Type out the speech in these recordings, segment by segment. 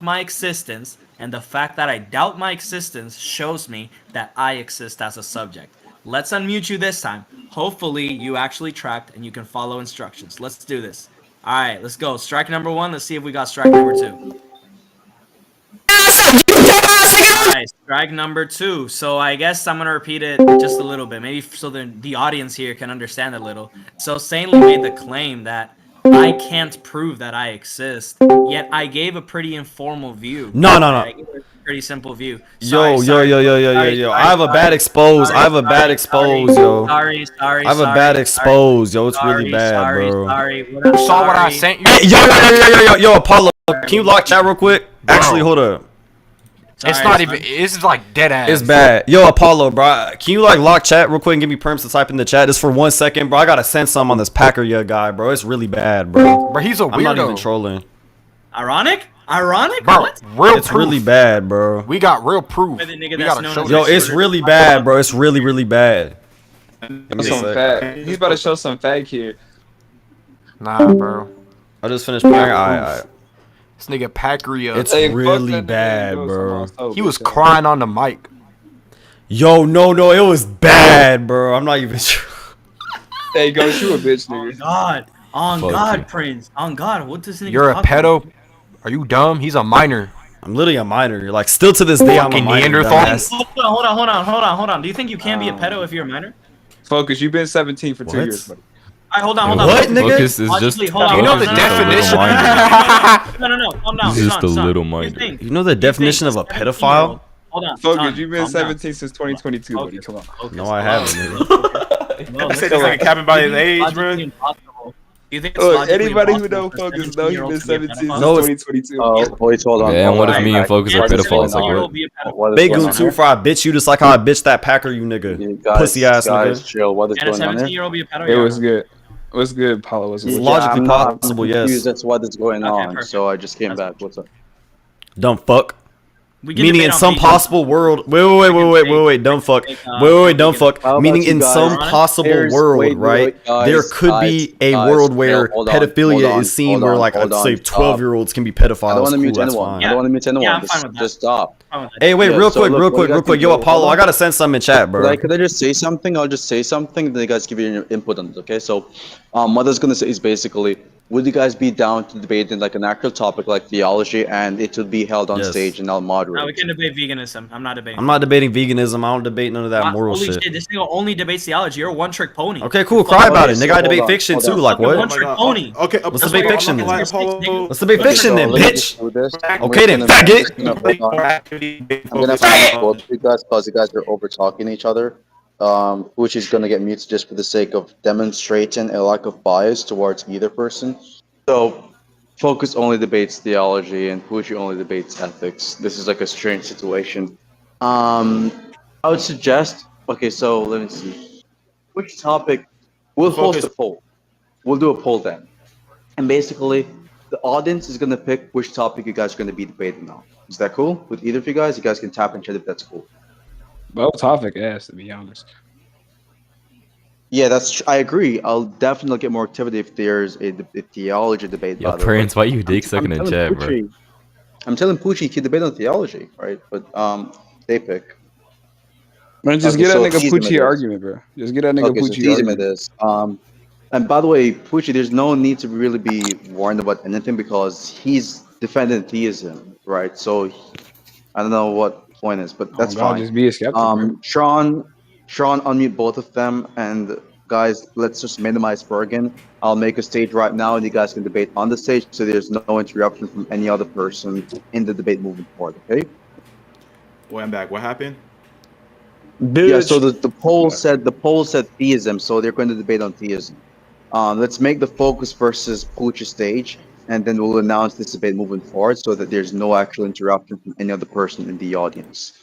my existence, and the fact that I doubt my existence shows me that I exist as a subject. Let's unmute you this time. Hopefully, you actually tracked and you can follow instructions. Let's do this. All right, let's go. Strike number 1. Let's see if we got strike number 2. Alright, strike number 2. So I guess I'm gonna repeat it just a little bit, maybe so the audience here can understand a little. So Saintly made the claim that I can't prove that I exist, yet I gave a pretty informal view. No. I gave a pretty simple view. Yo. I have a bad expose. Yo. Sorry. I have a bad expose, yo. It's really bad, bro. You saw what I sent you? Hey, yo, Apollo. Can you lock chat real quick? Bro. Actually, hold up. It's not even. This is like dead ass. It's bad. Yo, Apollo, bro. Can you like lock chat real quick and give me perms to type in the chat just for 1 second, bro? I gotta send some on this Packer guy, bro. It's really bad, bro. Bro, he's a weirdo. I'm not even trolling. Ironic? Bro, What? real It's proof. really bad, bro. We got real proof. By the nigga We that's gotta known show as- Yo, this. it's really bad, bro. It's really bad. Some fag. He's about to show some fag here. Nah, bro. I just finished playing. Alright. This nigga Packeria. It's Hey, fuck really that nigga, bad, he bro. knows He was someone crying on the mic. Yo, no, it was bad, bro. I'm not even sure. Hey, go shoot a bitch, On nigga. God. On Fuck God, you. Prince. On God. What does this nigga You're a talking about? pedo? Are you dumb? He's a minor. I'm literally a minor. Like, still to this day, I'm a Fucking minor. Neanderthal. dumbass. Hold on. Do you think you can be a pedo if you're a minor? Focus, you've been 17 for 2 What? years, buddy. Hold on. What, nigga? Focus is just. Logically, hold on. You know the Focus is just a little definition? minor. No. Calm down. He's just son, a son. little You minor. think- You know the definition of a 17-year-old pedophile? Hold on. Focus, son, you've been calm down. 17 since 2022, buddy. Focus, Come on. focus. No, I haven't, nigga. No, I said this nigga capping by his age, bro. logically impossible. Do you think it's Look, logically anybody who impossible know for Focus know he's 17-year-old been to be a 17 since pedophile? No, it's- 2022. Oh, boys, hold on. Yeah, and what if hold me on. and Focus are Can a pedophiles? 17-year-old Like, be a pedophile? What is Big going goon on too here? for I bitch you just like how I bitched that Packer, you nigga. You guys, Pussy ass guys, nigga. chill. What is Can a going on here? 17-year-old be a pedophile? It was good. What's good, Paulo? What's It's good? logically I'm not possible, yes. confused as to what is going Okay, on, perfect. so I just came That's back. What's up? Dumb fuck. We can Meaning debate in on some vegan. possible world. Wait, dumb fuck. Wait, dumb fuck. How about Meaning you in guys- some possible Here's- world, wait, right? guys, There could be a guys, world where hold on, pedophilia hold on, is seen hold where on, like hold let's on, say stop. 12-year-olds can be I don't pedophiles. want to Cool, mute that's anyone. fine. I don't want to mute anyone. Yeah, I'm fine with that. Just stop. Hey, wait, Yeah, real so quick, look, real what you quick. guys Yo, can do- Apollo, hold I on. gotta send some in chat, bro. Like, could I just say something? I'll just say something, then you guys give your input on it, okay? So, what I was gonna say is basically, would you guys be down to debate in like an actual topic like theology, and it would be held on Yes. stage and I'll moderate? No, we can debate veganism. I'm not debating. I'm not debating veganism. I don't debate none of that moral Holy shit. This nigga only debates theology. You're a one-trick pony. Okay, cool. Cry about it. so Nigga, I hold debate on, fiction hold too. on. Like Fucking what? one-trick pony. Okay, Let's That's debate why fiction you're then. on the stage, Let's debate fiction then, Let me bitch. just do this. Okay then, faggot. No, hold on. I'm gonna finish both of you guys because you guys are over talking each other. Which is gonna get muted just for the sake of demonstrating a lack of bias towards either person. So, Focus only debates theology and Pucci only debates ethics. This is like a strange situation. I would suggest. Okay, so let me see. Which topic? We'll host a poll. We'll do a poll then, and basically, the audience is gonna pick which topic you guys are gonna be debating on. Is that cool with either of you guys? You guys can tap and chat if that's cool. Both topic ass, to be honest. Yeah, I agree. I'll definitely get more activity if there's a theology debate. Yo, by the way. Prince, why you I'm- dick sucking I'm in telling chat, bro? Pucci- I'm telling Pucci to debate on theology, right? But they pick. Man, just Okay, get that so nigga Theism it Pucci is. argument, bro. Just get that nigga Okay, so Pucci Theism argument. it is. And by the way, Pucci, there's no need to really be warned about anything because he's defending theism, right? So I don't know what the point is, but that's Oh, God, fine. just be a skeptic, bro. Tron, unmute both of them, and guys, let's just minimize Bergen. I'll make a stage right now, and you guys can debate on the stage, so there's no interruption from any other person in the debate moving forward. Okay? Boy, I'm back. What happened? Yeah. So the poll said theism, so they're going to debate on theism. Let's make the Focus versus Pucci stage, and then we'll announce this debate moving forward, so that there's no actual interruption from any other person in the audience.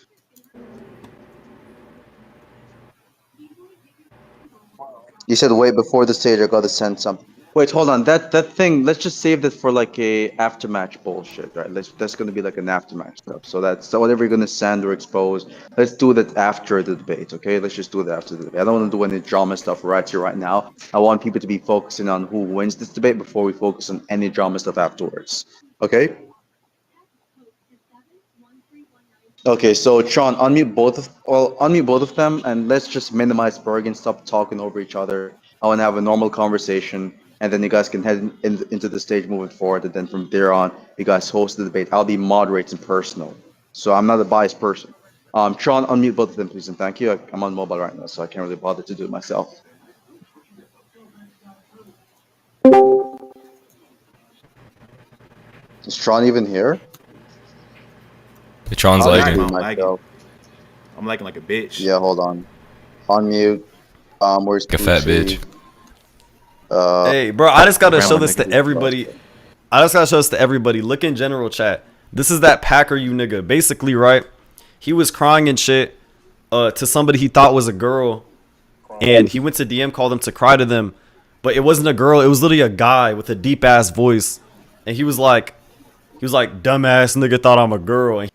You said wait before the stage. I gotta send something. Wait, hold on. That thing. Let's just save that for like a aftermatch bullshit, right? That's gonna be like an aftermatch stuff. So whatever you're gonna send or expose, let's do that after the debate, okay? Let's just do it after the debate. I don't want to do any drama stuff right here, right now. I want people to be focusing on who wins this debate before we focus on any drama stuff afterwards. Okay? Okay, so Tron, unmute both of them, and let's just minimize Bergen. Stop talking over each other. I want to have a normal conversation, and then you guys can head into the stage moving forward, and then from there on, you guys host the debate. I'll be moderating personal, so I'm not a biased person. Tron, unmute both of them, please, and thank you. I'm on mobile right now, so I can't really bother to do it myself. Is Tron even here? Tron's I'll lagging. just do myself. I'm lagging like a bitch. Yeah, hold on. Unmute. Where's Like a fat Pucci? bitch. Hey, bro, I just gotta Grandma show this nigga. to everybody. I just gotta show this to everybody. Look in general chat. This is that Packer you nigga. Basically, right? He was crying and shit to somebody he thought was a girl. And he went to DM, called them to cry to them. But it wasn't a girl. It was literally a guy with a deep ass voice. And he was like, dumbass nigga thought I'm a girl. And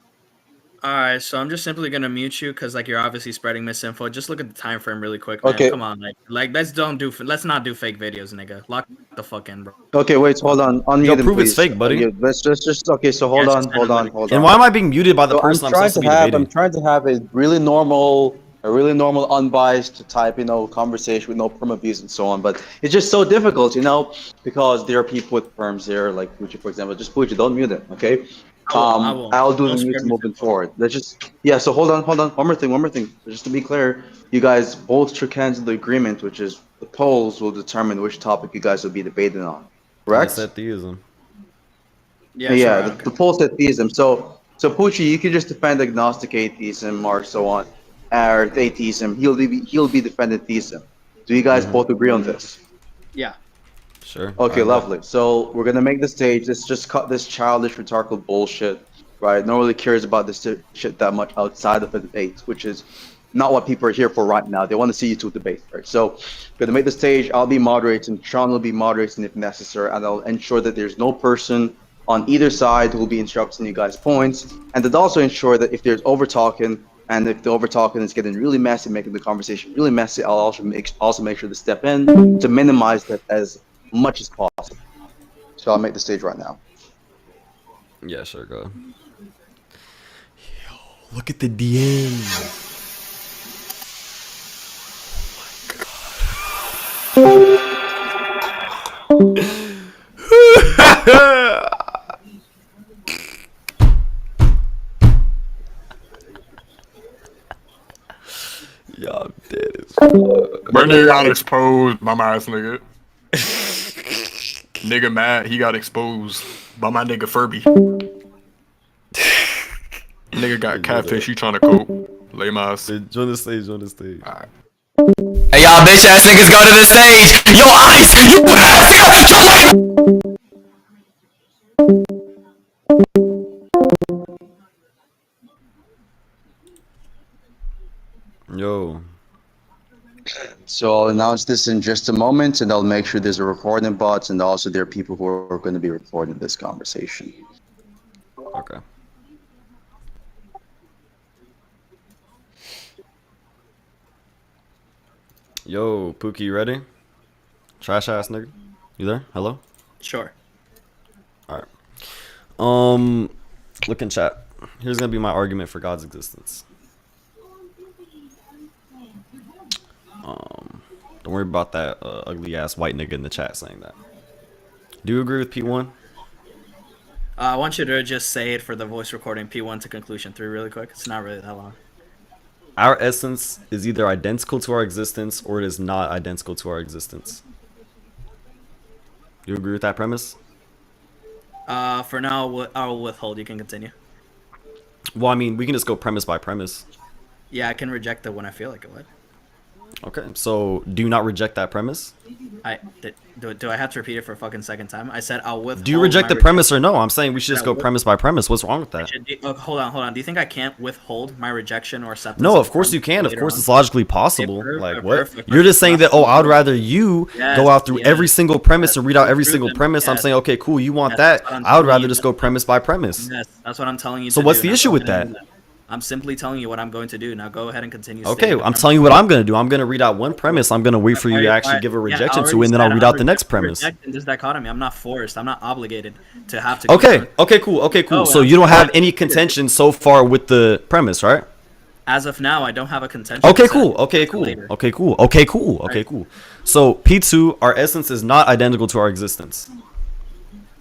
Alright, so I'm just simply gonna mute you because like you're obviously spreading misinfo. Just look at the time frame really quick, man. Okay. Come on, like let's not do fake videos, nigga. Lock the fuck in, bro. Okay, wait, hold on. Unmute Yo, him, prove it's please. fake, buddy. Yeah, let's just okay. So hold Yeah, on, just hold on, kinda hold and on. why am I being muted by the So person I'm supposed to be I'm debating? trying to have a really normal, unbiased type, conversation with no perm abuse and so on. But it's just so difficult, because there are people with perms here, like Pucci, for example. Just Pucci, don't mute it, okay? I won't. I'll do Don't the mute spread moving misinfo. forward. So hold on. One more thing. Just to be clear, you guys both shook hands in the agreement, which is the polls will determine which topic you guys will be debating on. I Correct? said theism. Yeah, Yeah, sure, the poll said theism. So Pucci, you can just defend agnostic atheism or so on, or atheism. He'll be defending theism. Do you guys both agree on this? yeah. Sure. Okay, Alright, lovely. So we're gonna make the stage. Let's just cut this childish, rhetorical bullshit. Right? No one really cares about this shit that much outside of the debate, which is not what people are here for right now. They want to see you two debate, right? So we're gonna make the stage. I'll be moderating. Sean will be moderating if necessary, and I'll ensure that there's no person on either side who will be interrupting you guys' points, and that also ensure that if there's over talking. And if the over talking is getting really messy, making the conversation really messy, I'll also make sure to step in to minimize that as much as possible. So I'll make the stage right now. Yeah, sure, go. Yo, look at the DM. Y'all dead as fuck. Bro, nigga got exposed by my ass nigga. Nigga mad, he got exposed by my nigga Furby. Nigga got catfish, he tryna cope. Lay my ass. Join the stage, join the stage. Alright. Hey, y'all bitch ass niggas go to the stage. Yo, Ice, you Yo. So I'll announce this in just a moment, and I'll make sure there's a recording bot, and also there are people who are going to be recording this conversation. Okay. Yo, Pookie, you ready? Trash ass nigga. You there? Hello? Sure. Alright. Look in chat. Here's gonna be my argument for God's existence. Don't worry about that ugly ass white nigga in the chat saying that. Do you agree with P1? I want you to just say it for the voice recording P1 to conclusion 3 really quick. It's not really that long. Our essence is either identical to our existence or it is not identical to our existence. Do you agree with that premise? For now, I'll withhold. You can continue. Well, I mean, we can just go premise by premise. Yeah, I can reject it when I feel like it would. Okay, so do you not reject that premise? Do I have to repeat it for a fucking second time? I said I'll withhold. Do you reject the premise or no? I'm saying we should just go premise by premise. What's wrong with that? Hold on. Do you think I can't withhold my rejection or acceptance? No, of course you can. Of course it's logically possible. Okay, Like perfect, what? You're just saying that, oh, I'd rather you Yes, go out through yes, every single premise and read out every single proven, premise. I'm yes. saying, okay, cool, you want Yes, that. that's what I'm I would telling rather you. just go premise by premise. Yes, that's what I'm telling you. So to what's do, the and issue I'm with gonna that? do I'm simply telling you what I'm going to do. Now go ahead and continue. Okay, stating the I'm premise. telling you what I'm gonna do. I'm gonna read out one premise. I'm gonna wait for you to actually give a rejection to it, and then I'll read out the next premise. This dichotomy. I'm not forced. I'm not obligated to have to. Okay, cool. Oh, So you don't have any contention so far with the premise, right? As of now, I don't have a contention. Okay, cool. Okay, cool. So P2, our essence is not identical to our existence.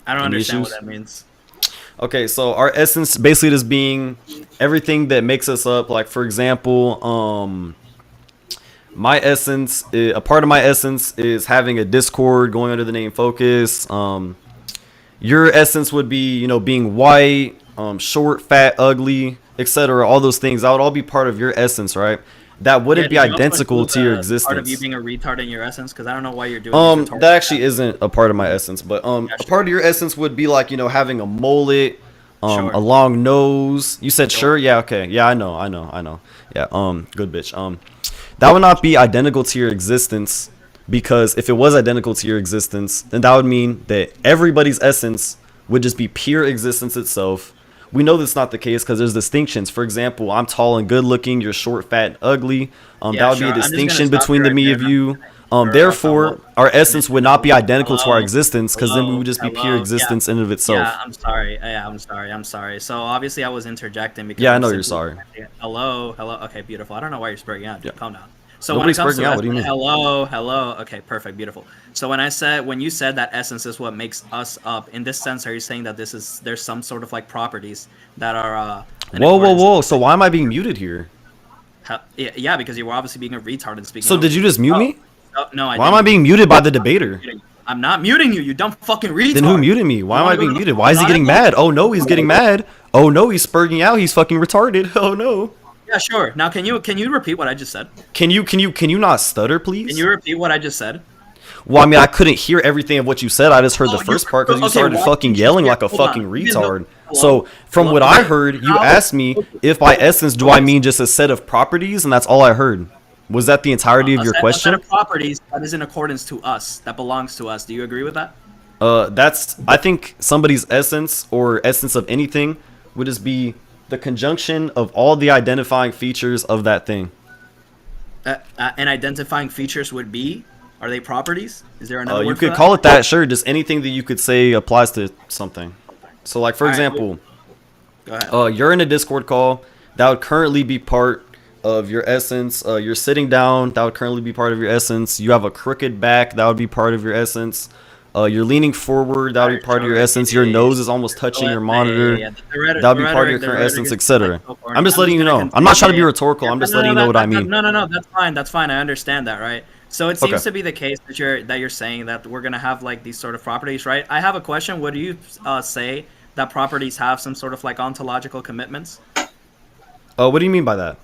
I don't Any understand issues? what that means. Okay, so our essence basically just being everything that makes us up. Like for example, my essence, a part of my essence is having a Discord going under the name Focus. Your essence would be, you know, being white, short, fat, ugly, etc. All those things, that would all be part of your essence, right? That wouldn't be identical to your existence. Part of you being a retard in your essence, because I don't know why you're doing. That actually isn't a part of my essence, but a part of your essence would be like, you know, having a mullet, Sure. a long nose. You said sure, yeah, okay, yeah, I know. Yeah, good bitch. That would not be identical to your existence, because if it was identical to your existence, then that would mean that everybody's essence would just be pure existence itself. We know that's not the case because there's distinctions. For example, I'm tall and good looking, you're short, fat, and ugly. That would be a distinction between the me of you. Therefore, our essence would not be identical to our existence, because then we would just be pure existence in and of itself. Yeah, I'm sorry. So obviously I was interjecting because. Yeah, I know you're sorry. Hello. Okay, beautiful. I don't know why you're spurring out. Dude. Calm down. So Nobody's when it comes spurring to out. What do you mean? hello. Okay, perfect, beautiful. So when you said that essence is what makes us up, in this sense, are you saying that there's some sort of like properties that are Whoa. So why am I being muted here? Yeah, because you were obviously being a retard and speaking. So did you just mute me? No, Why am I being muted by the debater? I'm not muting you, you dumb fucking retard. Then who muted me? Why am I being muted? Why is he getting mad? Oh no, he's getting mad. Oh no, he's spurting out. He's fucking retarded. Oh no. Yeah, sure. Now can you repeat what I just said? Can you not stutter, please? Can you repeat what I just said? Well, I mean, I couldn't hear everything of what you said. I just heard the first part because you started fucking yelling like a fucking retard. So, from what I heard, you asked me if by essence do I mean just a set of properties, and that's all I heard. Was that the entirety of your question? A set of properties that is in accordance to us, that belongs to us. Do you agree with that? I think somebody's essence or essence of anything would just be the conjunction of all the identifying features of that thing. And identifying features would be, are they properties? Is there another word you for could that? call it that, sure. Just anything that you could say applies to something. So, like, for example, go ahead. You're in a Discord call. That would currently be part of your essence. You're sitting down. That would currently be part of your essence. You have a crooked back. That would be part of your essence. You're leaning forward. That would be part of your essence. Your nose is almost touching your monitor. That would be part of your current essence, etc. I'm just letting you know. I'm not trying to be rhetorical. I'm just letting you know what I mean. No. That's fine. I understand that, right? So it seems to be the case that you're saying that we're gonna have like these sort of properties, right? I have a question. Would you say that properties have some sort of like ontological commitments? What do you mean by that?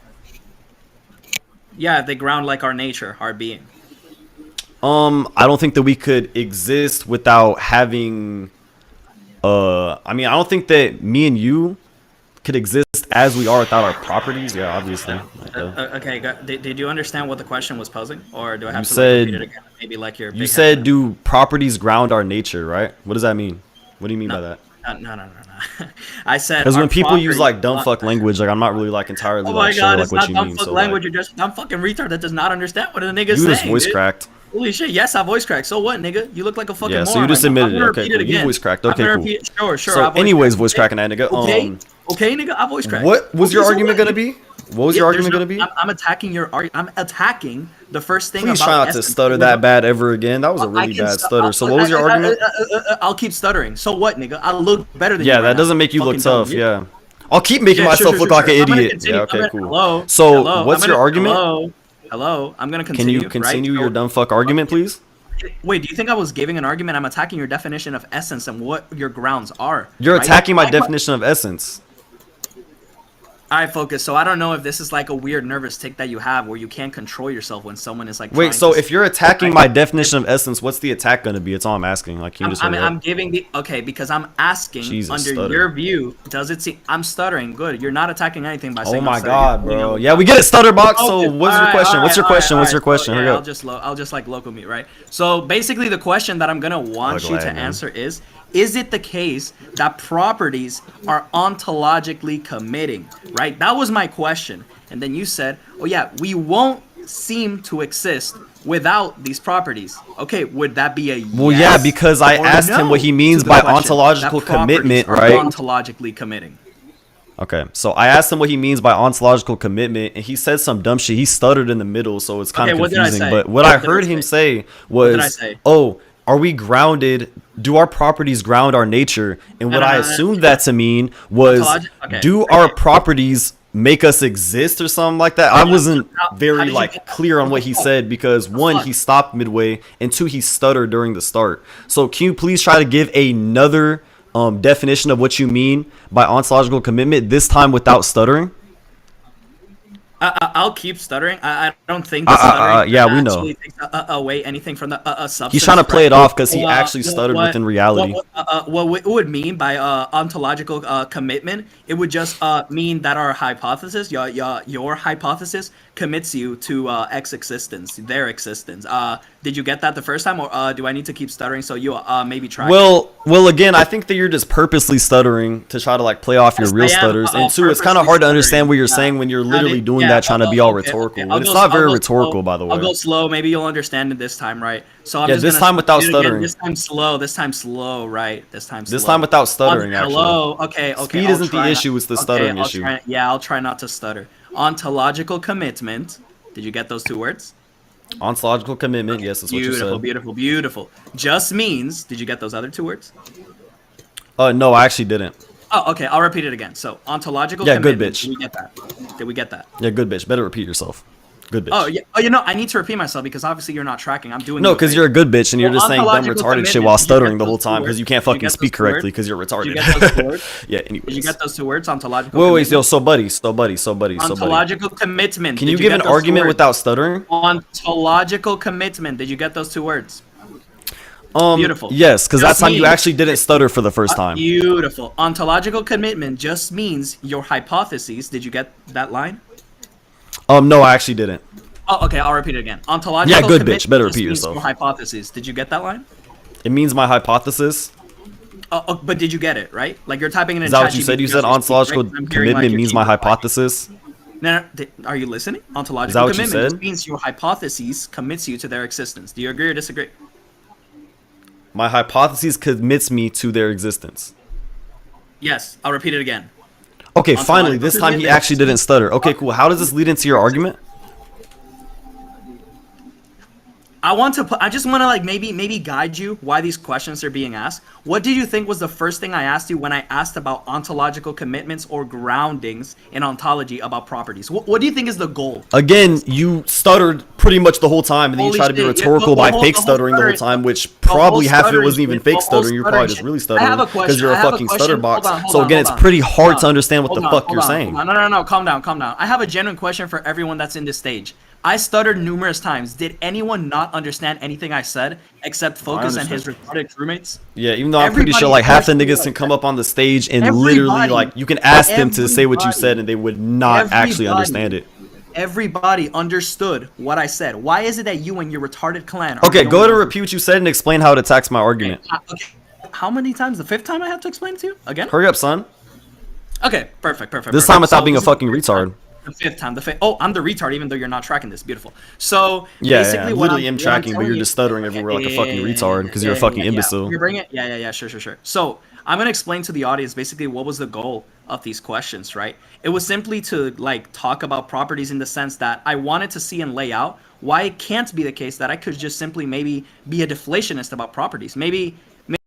Yeah, they ground like our nature, our being. I don't think that we could exist without having. I mean, I don't think that me and you could exist as we are without our properties. Yeah, obviously. Okay. Did you understand what the question was posing, or do I have You to repeat it again? Maybe like your. You said, do properties ground our nature, right? What does that mean? What do you mean by that? No. I said because when people use like dumb fuck language, like I'm not really like entirely like sure like what you mean. So language, you're just dumb fucking retard that does not understand what a nigga's saying. You just voice cracked. Holy shit! Yes, I voice cracked. So what, nigga? You look like a fucking moron. Yeah, so you just admitted it. Okay, cool. You voice cracked. Okay, cool. Sure. So, anyways, voice cracking that nigga. Okay, nigga, I voice cracked. What was your argument gonna be? What was your argument gonna be? I'm attacking your argument. I'm attacking the first thing. Please try not to stutter that bad ever again. That was a really bad stutter. So what was your argument? I'll keep stuttering. So what, nigga? I look better than you. Yeah, that doesn't make you look tough. Yeah. I'll keep making myself look like an idiot. Yeah, okay, cool. So what's your argument? Hello, I'm gonna continue. Can you continue your dumb fuck argument, please? Wait, do you think I was giving an argument? I'm attacking your definition of essence and what your grounds are. You're attacking my definition of essence. All right, Focus. So I don't know if this is like a weird nervous tick that you have where you can't control yourself when someone is like. Wait, so if you're attacking my definition of essence, what's the attack going to be? It's all I'm asking. Like, can you just I'm giving the because I'm asking your view. Does it seem I'm stuttering? Good. You're not attacking anything by saying. Oh my god, bro. Yeah, we get it, stutter box. So what's your question? What's your question? What's your question? I'll just like local mute, right? So basically, the question that I'm gonna want you to answer is is it the case that properties are ontologically committing, right? That was my question. And then you said, oh yeah, we won't seem to exist without these properties. Okay, would that be a yes? Well, yeah, because I asked him what he means by ontological commitment, right? Ontologically committing. Okay, so I asked him what he means by ontological commitment, and he said some dumb shit. He stuttered in the middle, so it's kind of confusing. But what I heard him say was, oh, are we grounded? Do our properties ground our nature? And what I assumed that to mean was, do our properties make us exist or something like that? I wasn't very like clear on what he said because one, he stopped midway, and two, he stuttered during the start. So can you please try to give another definition of what you mean by ontological commitment, this time without stuttering? I'll keep stuttering. I don't think the stuttering yeah, we know. takes away anything from the substance. He's trying to play it off because he actually stuttered within reality. What it would mean by ontological commitment, it would just mean that our hypothesis, your hypothesis, commits you to X existence, their existence. Did you get that the first time, or do I need to keep stuttering so you maybe try? Well, again, I think that you're just purposely stuttering to try to like play off your real stutters, and two, it's kind of hard to understand what you're saying when you're literally doing that, trying to be all rhetorical. And it's not very rhetorical, by the way. I'll go slow. Maybe you'll understand it this time, right? So I'm just this time without stuttering. This time slow. This time slow, right? This time slow. This time without stuttering. Hello. Okay. Speed isn't the issue; it's the stuttering issue. I'll try not to stutter. Ontological commitment. Did you get those two words? Ontological commitment. Yes, that's what you said. Beautiful. Just means. Did you get those other two words? No, I actually didn't. Oh, okay. I'll repeat it again. So ontological. Yeah, commitment. good bitch. Did we get that? Yeah, good bitch. Better repeat yourself. Good bitch. Oh yeah. I need to repeat myself because obviously you're not tracking. I'm doing. No, because you're a good bitch and you're just saying dumb retarded shit while stuttering the whole time because you can't fucking speak correctly because you're retarded. Did you get those words? Yeah. Anyways. Did you get those two words? Ontological. Wait, yo, so buddy. Ontological commitment. Can you give an argument without stuttering? Ontological commitment. Did you get those two words? Beautiful. Yes, because that time you actually didn't stutter for the first time. Beautiful. Ontological commitment just means your hypotheses. Did you get that line? No, I actually didn't. Oh, okay. I'll repeat it again. Ontological. Yeah, good bitch. Better repeat yourself. Your hypotheses. Did you get that line? It means my hypothesis. But did you get it right? Like you're typing it in. Is that what you said? You said ontological commitment means my hypothesis. No, are you listening? Ontological commitment means your hypotheses commits you to their existence. Do you agree or disagree? My hypothesis commits me to their existence. Yes, I'll repeat it again. Okay, finally, this time he actually didn't stutter. Okay, cool. How does this lead into your argument? I just want to like maybe guide you why these questions are being asked. What did you think was the first thing I asked you when I asked about ontological commitments or groundings in ontology about properties? What do you think is the goal? Again, you stuttered pretty much the whole time, and then you tried to be rhetorical by fake stuttering the whole time, which probably half of it wasn't even fake stuttering. You're probably just really stuttering because you're a fucking stutter box. So again, it's pretty hard to understand what the fuck you're saying. No, calm down. I have a genuine question for everyone that's in this stage. I stuttered numerous times. Did anyone not understand anything I said except Fokus and his retarded roommates? Yeah, even though I'm pretty sure like half the niggas can come up on the stage and literally like you can ask them to say what you said and they would not actually understand it. Everybody understood what I said. Why is it that you and your retarded clan are Okay, go ahead and repeat what you said and explain how it attacks my argument. Okay. How many times? The fifth time I have to explain it to you? Again? Hurry up, son. Okay, perfect. This time without being a fucking retard. The fifth time. Oh, I'm the retard even though you're not tracking this. Beautiful. So yeah, basically I literally am tracking, but you're just stuttering everywhere like a fucking retard because you're a fucking imbecile. You bring it? Yeah, sure. So I'm gonna explain to the audience basically what was the goal of these questions, right? It was simply to like talk about properties in the sense that I wanted to see and lay out why it can't be the case that I could just simply maybe be a deflationist about properties. Maybe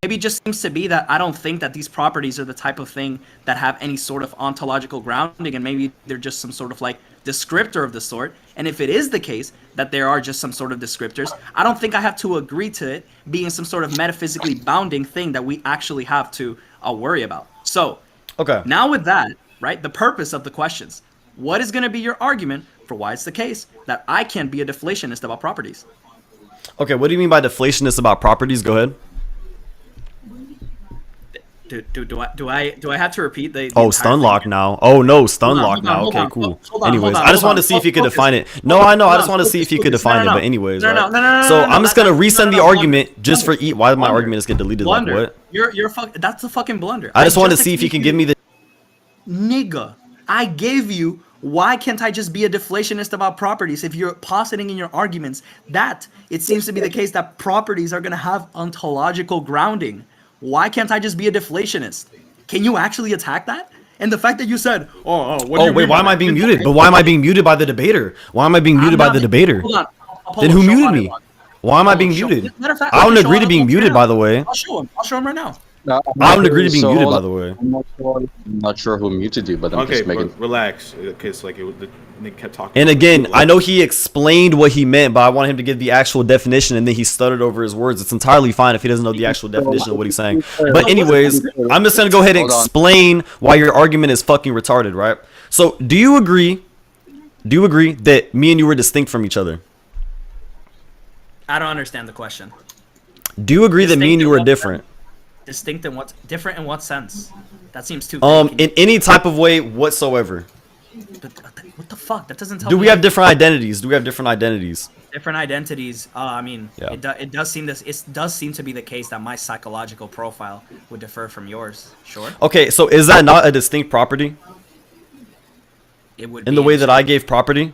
it just seems to be that I don't think that these properties are the type of thing that have any sort of ontological grounding, and maybe they're just some sort of like descriptor of the sort. And if it is the case that there are just some sort of descriptors, I don't think I have to agree to it being some sort of metaphysically bounding thing that we actually have to worry about. So, okay. Now with that, right, the purpose of the questions, what is going to be your argument for why it's the case that I can be a deflationist about properties? Okay, what do you mean by deflationist about properties? Go ahead. Do I have to repeat the Oh, entire stun thing lock again? now. Oh no, stun Hold on, lock hold on, now. hold Okay, on, cool. hold on, Anyways, hold on, I just hold wanted on. to see if you could Focus. define it. No, I know. I just Hold on, want to see if you could focus. define No, it. no, But anyways, no, right? no, no, no, no, So no, no, I'm just that- gonna that- resend no, the no, argument just for blunder. why did my Blunder. argument just get deleted? Like Blunder. what? That's a fucking blunder. I just want to see if you can give me the. Nigga, I gave you. Why can't I just be a deflationist about properties if you're positing in your arguments that it seems to be the case that properties are going to have ontological grounding? Why can't I just be a deflationist? Can you actually attack that? And the fact that you said, what do Oh you wait, mean why by am I that? being You muted? don't- But why am I being muted by the debater? Why am I being muted I'm by not- the debater? Hold on. Then who Apollo, show muted audio me? log. Why am I Apollo, being show- muted? Matter of fact, I don't can show agree to audio being log right muted, now. by the way. I'll show him. I'll show him right now. No, I don't agree to being so muted, hold by on. the way. I'm not sure who muted you, but I'm Okay, just making. but relax. Okay, so like the nigga kept talking. And again, I know he explained what he meant, but I want him to give the actual definition, and then he stuttered over his words. It's entirely fine if he doesn't know the actual definition of what he's saying. But anyways, I'm just gonna go ahead and Hold on. explain why your argument is fucking retarded, right? So, do you agree? Do you agree that me and you were distinct from each other? I don't understand the question. Do you agree that me and you were different? Distinct in what? Different in what sense? That seems too. vague. Can you- In any type of way whatsoever. what the fuck? That doesn't tell Do me. we have different identities? Do we have different identities? different identities? I mean, Yeah. it does seem to be the case that my psychological profile would differ from yours. Sure. Okay, so is that not a distinct property It would in be the way that I gave property?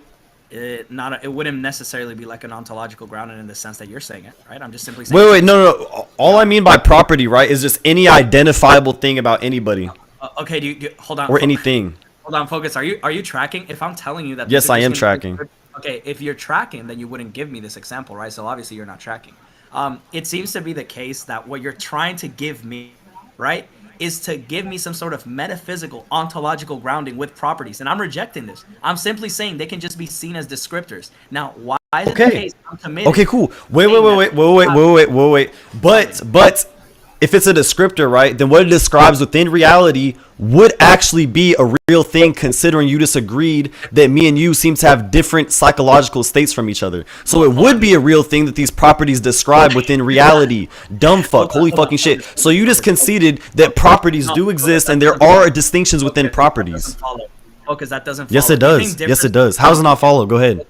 it wouldn't necessarily be like an ontological grounding in the sense that you're saying it, right? I'm just simply saying. Wait, no. All I mean by property, right, is just any identifiable thing about anybody Okay, hold on. or anything. Hold on, focus. Are you tracking? If I'm telling you that. Yes, these are I am just gonna be- tracking. Okay, if you're tracking, then you wouldn't give me this example, right? So obviously you're not tracking. It seems to be the case that what you're trying to give me, right, is to give me some sort of metaphysical, ontological grounding with properties, and I'm rejecting this. I'm simply saying they can just be seen as descriptors. Now, why is it the Okay. case? I'm committed. Okay, cool. Wait. But if it's a descriptor, right, then what it describes within reality would actually be a real thing, considering you disagreed that me and you seem to have different psychological states from each other. So it would be a real thing that these properties describe within reality. Dumb fuck. Holy fucking shit. So you just conceded that properties do exist and there are distinctions within properties. Focus, that doesn't follow. Yes, it Do you does. think Yes, it difference- does. How does it not follow? Go ahead.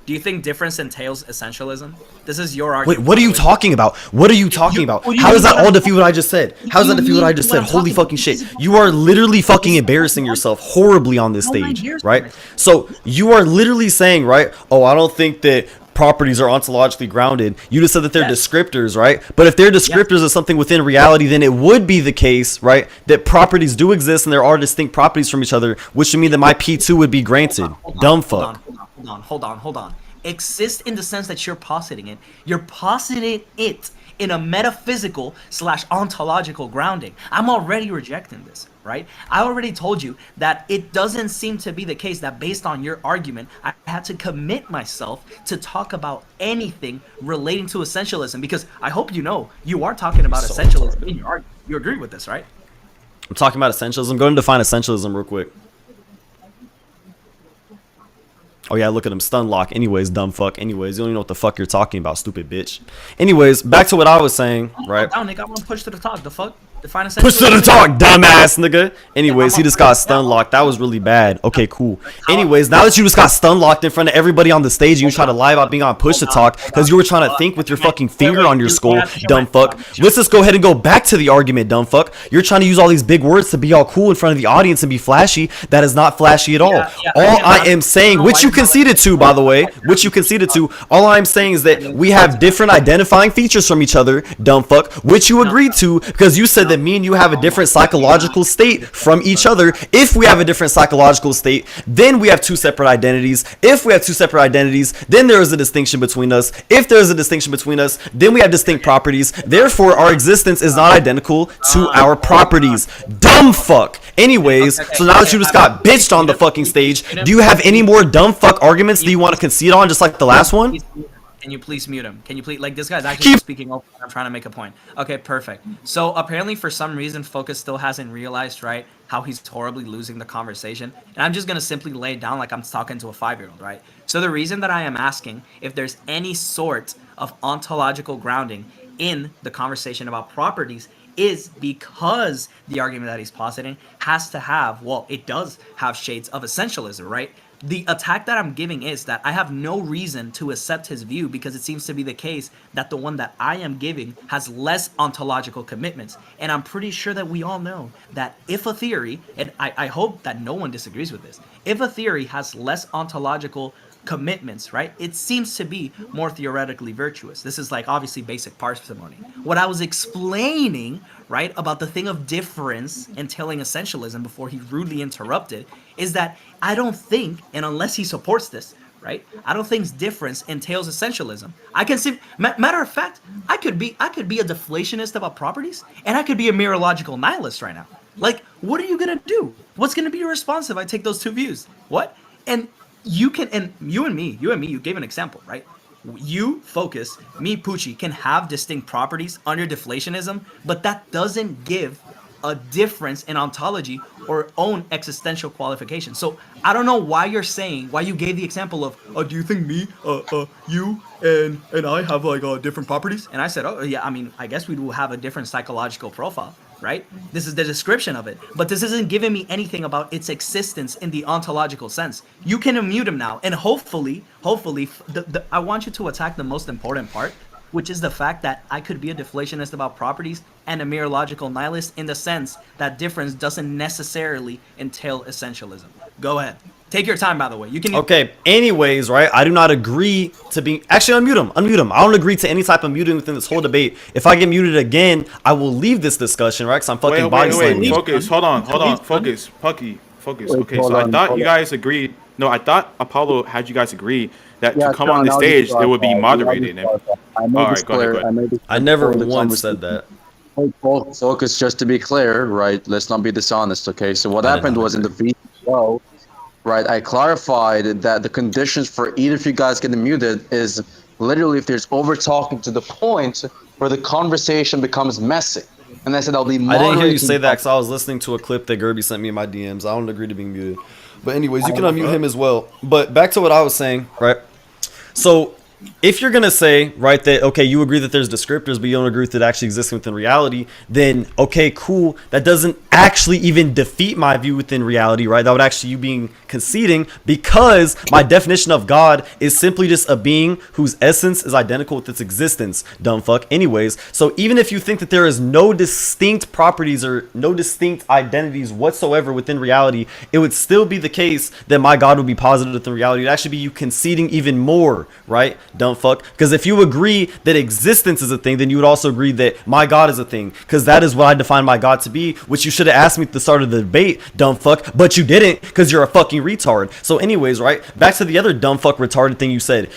Do you think difference entails essentialism? This is your Wait, argument. what are you talking about? What are you talking about? what do you How does mean that by all that? defeat what I just said? How does that defeat what I just said? Holy fucking shit. You are literally fucking embarrassing yourself horribly on this How am I stage, embarrassing right? myself? So you are literally saying, right? Oh, I don't think that properties are ontologically grounded. You just said that they're Yes. descriptors, right? But if they're descriptors of something within reality, then it would be the case, right, that properties do exist and there are distinct properties from each other, which would mean that my P2 would be granted. Dumb fuck. Hold on. Exist in the sense that you're positing it. You're positing it in a metaphysical / ontological grounding. I'm already rejecting this, right? I already told you that it doesn't seem to be the case that based on your argument, I had to commit myself to talk about anything relating to essentialism, because I hope you know you are talking about essentialism in your argument. You agree with this, right? I'm talking about essentialism. Go ahead and define essentialism real quick. Oh yeah, look at him, stun lock. Anyways, dumb fuck. Anyways, you don't even know what the fuck you're talking about, stupid bitch. Anyways, back to what I was saying, right? Down, Nick, I want to push to the talk. The fuck? Define essentialism. Push to the talk, dumbass nigga. Anyways, he just got stun locked. That was really bad. Okay, cool. Anyways, now that you just got stun locked in front of everybody on the stage and you try to lie about being on push to talk because you were trying to think with your fucking finger on your skull, dumb fuck. Let's just go ahead and go back to the argument, dumb fuck. You're trying to use all these big words to be all cool in front of the audience and be flashy. That is not flashy at all. All I am saying, which you conceded to, by the way, which you conceded to, all I'm saying is that we have different identifying features from each other, dumb fuck, which you agreed to because you said that me and you have a different psychological state from each other. If we have a different psychological state, then we have two separate identities. If we have two separate identities, then there is a distinction between us. If there is a distinction between us, then we have distinct properties. Therefore, our existence is not identical to our properties. Dumb fuck. Anyways, so now that you just got bitched on the fucking stage, do you have any more dumb fuck arguments that you want to concede on, just like the last one? Can you please mute him? Can you please, like, this guy's actually speaking over and I'm trying to make a point. Okay, perfect. So apparently for some reason Focus still hasn't realized, right, how he's horribly losing the conversation. And I'm just going to simply lay it down like I'm talking to a 5-year-old, right? So the reason that I am asking if there's any sort of ontological grounding in the conversation about properties is because the argument that he's positing has to have, well, it does have shades of essentialism, right? The attack that I'm giving is that I have no reason to accept his view because it seems to be the case that the one that I am giving has less ontological commitments. And I'm pretty sure that we all know that if a theory, and I hope that no one disagrees with this, if a theory has less ontological commitments, right, it seems to be more theoretically virtuous. This is like obviously basic parsimony. What I was explaining, right, about the thing of difference entailing essentialism before he rudely interrupted is that I don't think, and unless he supports this, right, I don't think difference entails essentialism. I can see, matter of fact, I could be a deflationist about properties, and I could be a mereological nihilist right now. Like, what are you gonna do? What's gonna be your response if I take those two views? What? And you can, and you and me, you gave an example, right? You, Focus, me, Pucci, can have distinct properties under deflationism, but that doesn't give a difference in ontology or own existential qualification. So I don't know why you're saying, why you gave the example of, do you think me, you and I have like different properties? And I said, oh yeah, I mean, I guess we will have a different psychological profile, right? This is the description of it, but this isn't giving me anything about its existence in the ontological sense. You can unmute him now, and hopefully, I want you to attack the most important part, which is the fact that I could be a deflationist about properties and a mereological nihilist in the sense that difference doesn't necessarily entail essentialism. Go ahead. Take your time, by the way. You can. Okay. Anyways, right? I do not agree to be. Actually, unmute him. Unmute him. I don't agree to any type of muting within this whole debate. If I get muted again, I will leave this discussion, right? Because I'm fucking body slamming you. Focus. Hold on. Focus. Pucky. Focus. Okay. So I thought you guys agreed. No, I thought Apollo had you guys agree that to come on the stage, it would be moderated. All right, go ahead. I never once said that. Focus, just to be clear, right? Let's not be dishonest, okay? So what happened was in the video, right? I clarified that the conditions for either of you guys getting muted is literally if there's over talking to the point where the conversation becomes messy. And I said I'll be moderating. I didn't hear you say that because I was listening to a clip that Gerby sent me in my DMs. I don't agree to being muted. But anyways, you can unmute him as well. But back to what I was saying, right? So if you're going to say, right, that, okay, you agree that there's descriptors, but you don't agree that actually existing within reality, then, okay, cool. That doesn't actually even defeat my view within reality, right? That would actually you being conceding, because my definition of God is simply just a being whose essence is identical with its existence, dumb fuck. Anyways, so even if you think that there is no distinct properties or no distinct identities whatsoever within reality, it would still be the case that my God would be positive within reality. It would actually be you conceding even more, right? Dumb fuck. Because if you agree that existence is a thing, then you would also agree that my God is a thing, because that is what I define my God to be, which you should have asked me at the start of the debate, dumb fuck, but you didn't, because you're a fucking retard. So anyways, right, back to the other dumb fuck retarded thing you said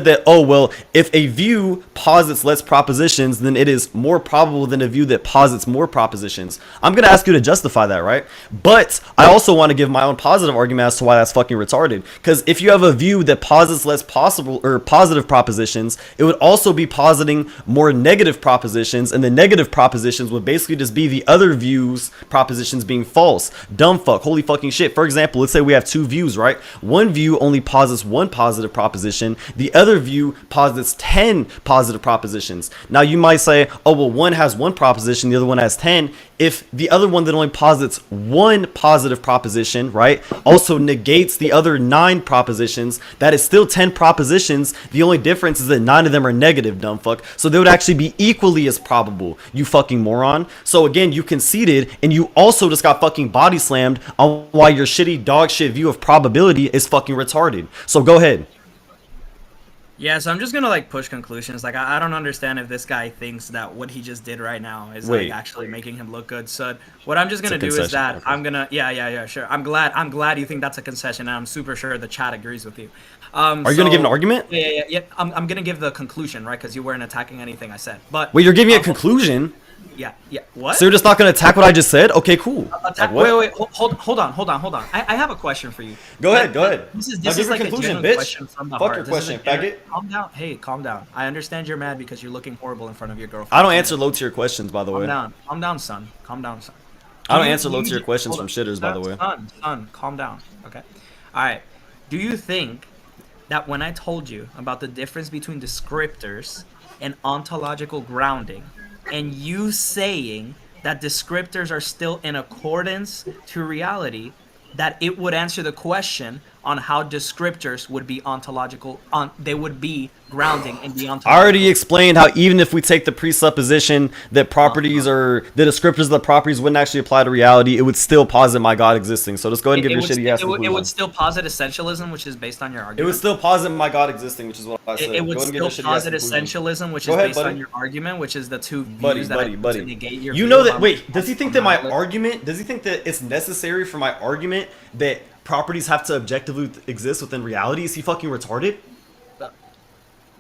that, oh well, if a view posits less propositions, then it is more probable than a view that posits more propositions. I'm gonna ask you to justify that, right? But I also want to give my own positive argument as to why that's fucking retarded, because if you have a view that posits less possible or positive propositions, it would also be positing more negative propositions, and the negative propositions would basically just be the other views propositions being false. Dumb fuck, holy fucking shit. For example, let's say we have two views, right? One view only posits one positive proposition, the other view posits 10 positive propositions. Now you might say, oh well, one has one proposition, the other one has 10. If the other one that only posits one positive proposition, right, also negates the other 9 propositions, that is still 10 propositions. The only difference is that 9 of them are negative, dumb fuck. So they would actually be equally as probable, you fucking moron. So again, you conceded, and you also just got fucking body slammed on why your shitty dog shit view of probability is fucking retarded. So go ahead. Yeah, so I'm just gonna like push conclusions. Like I don't understand if this guy thinks that what he just did right now is like actually making him look good. So what I'm just gonna do is that okay. I'm gonna sure. I'm glad you think that's a concession, and I'm super sure the chat agrees with you. Are you gonna give an argument? Yeah. I'm gonna give the conclusion, right? Because you weren't attacking anything I said. But wait, you're giving a conclusion? Yeah. What? So you're just not gonna attack what I just said? Okay, cool. Wait. Hold on. I have a question for you. Go ahead. This is like a genuine question from the heart. Fuck your question, faggot. Calm down. Hey, calm down. I understand you're mad because you're looking horrible in front of your girlfriend. I don't answer low tier questions, by the way. Calm down, son. Calm down, son. I don't answer low tier questions from shitters, by the way. Son, calm down. Okay. All right. Do you think that when I told you about the difference between descriptors and ontological grounding, and you saying that descriptors are still in accordance to reality, that it would answer the question on how descriptors would be ontological, they would be grounding in the ontological. I already explained how even if we take the presupposition that properties are the descriptors of the properties wouldn't actually apply to reality, it would still posit my God existing. So just go ahead and give your shitty ass conclusion. It would still posit essentialism, which is based on your argument. It would still posit my God existing, which is what I said. It would still posit essentialism, which is based on your argument, which is the two views that negate your. You know that? Wait, does he think that my argument? Does he think that it's necessary for my argument that properties have to objectively exist within reality? Is he fucking retarded?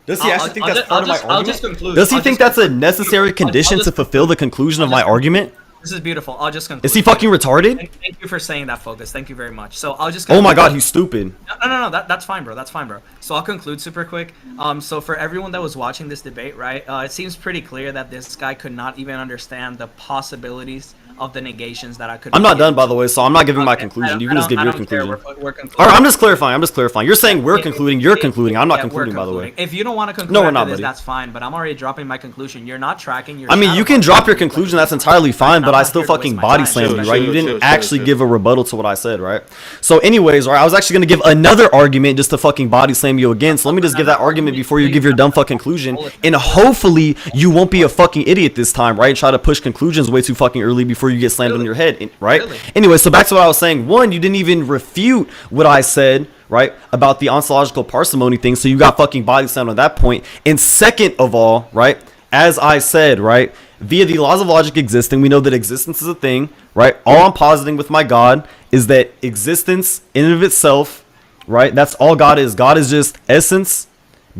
Does he actually think that's part of my argument? Does he think that's a necessary condition to fulfill the conclusion of my argument? This is beautiful. I'll just conclude. Is he fucking retarded? Thank you for saying that, Focus. Thank you very much. So I'll just. Oh my God, he's stupid. No. That's fine, bro. That's fine, bro. So I'll conclude super quick. So for everyone that was watching this debate, right, it seems pretty clear that this guy could not even understand the possibilities of the negations that I could. I'm not done, by the way, so I'm not giving my conclusion. You can just give your conclusion. All right, I'm just clarifying. You're saying we're concluding. You're concluding. I'm not concluding, by the way. If you don't want to conclude after this, that's fine. But I'm already dropping my conclusion. You're not tracking. I mean, you can drop your conclusion. That's entirely fine. But I still fucking body slammed you, right? You didn't actually give a rebuttal to what I said, right? So, anyways, all right, I was actually gonna give another argument just to fucking body slam you again. So let me just give that argument before you give your dumb fuck conclusion, and hopefully you won't be a fucking idiot this time, right? And try to push conclusions way too fucking early before you get slammed on your head. Right? Anyway, so back to what I was saying. One, you didn't even refute what I said, right, about the ontological parsimony thing, so you got fucking body slammed on that point. And second of all, right, as I said, right, via the laws of logic existing, we know that existence is a thing, right? All I'm positing with my God is that existence in and of itself, right, that's all God is. God is just essence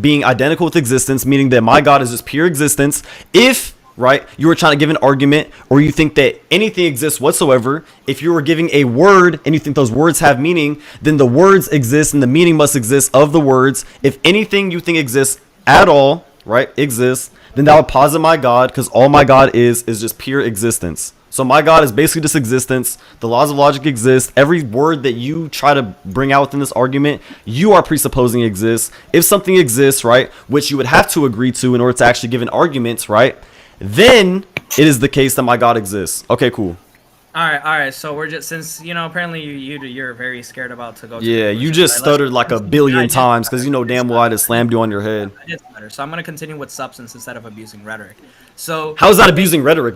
being identical with existence, meaning that my God is just pure existence. If right, you were trying to give an argument, or you think that anything exists whatsoever, if you were giving a word and you think those words have meaning, then the words exist and the meaning must exist of the words. If anything you think exists at all, right, exists, then that would posit my God, because all my God is just pure existence. So my God is basically just existence. The laws of logic exist. Every word that you try to bring out within this argument, you are presupposing exists. If something exists, right, which you would have to agree to in order to actually give an argument, right, then it is the case that my God exists. Okay, cool. All right. So we're just, since apparently you're very scared about to go. Yeah, you just stuttered like a billion times because you know damn well I just slammed you on your head. I did stutter. So I'm gonna continue with substance instead of abusing rhetoric. So how is that abusing rhetoric?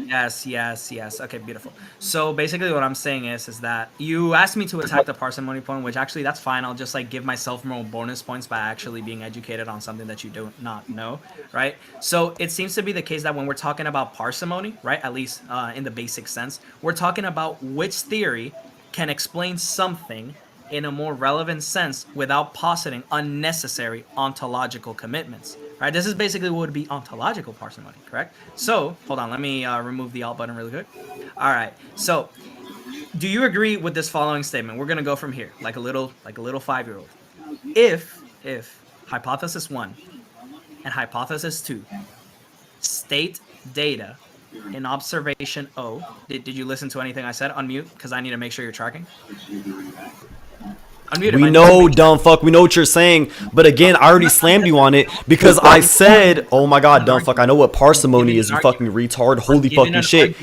Yes. Okay, beautiful. So basically, what I'm saying is that you asked me to attack the parsimony point, which actually that's fine. I'll just like give myself more bonus points by actually being educated on something that you do not know, right? So it seems to be the case that when we're talking about parsimony, right, at least in the basic sense, we're talking about which theory can explain something in a more relevant sense without positing unnecessary ontological commitments, right? This is basically what would be ontological parsimony, correct? So, hold on, let me remove the alt button really quick. All right, so do you agree with this following statement? We're gonna go from here, like a little 5-year-old. If hypothesis 1 and hypothesis 2 state data in observation O, did you listen to anything I said? Unmute, because I need to make sure you're tracking. We know, dumb fuck. We know what you're saying, but again, I already slammed you on it because I said, "Oh my God, dumb fuck! I know what parsimony is. You fucking retard! Holy fucking shit!"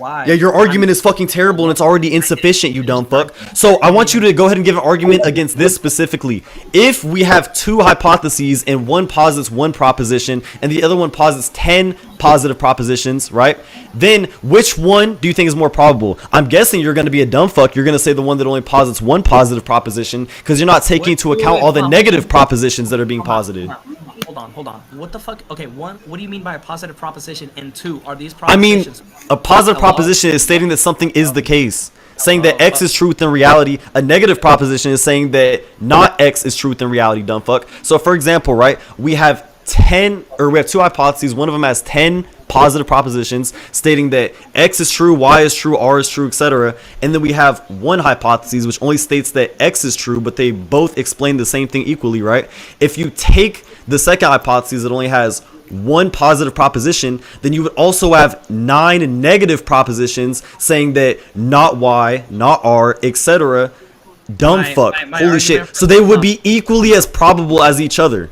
Yeah, your argument is fucking terrible and it's already insufficient, you dumb fuck. So I want you to go ahead and give an argument against this specifically. If we have two hypotheses and one posits one proposition and the other one posits 10 positive propositions, right? Then which one do you think is more probable? I'm guessing you're going to be a dumb fuck. You're going to say the one that only posits one positive proposition because you're not taking into account all the negative propositions that are being posited. Hold on. What the fuck? Okay, one, what do you mean by a positive proposition? And two, are these propositions? I mean, a positive proposition is stating that something is the case. Saying that X is true within reality. A negative proposition is saying that not X is true within reality, dumb fuck. So for example, right, we have two hypotheses. One of them has 10 positive propositions stating that X is true, Y is true, R is true, etc. And then we have one hypothesis which only states that X is true, but they both explain the same thing equally, right? If you take the second hypothesis that only has one positive proposition, then you would also have 9 negative propositions saying that not Y, not R, etc. Dumb fuck. Holy shit. So they would be equally as probable as each other.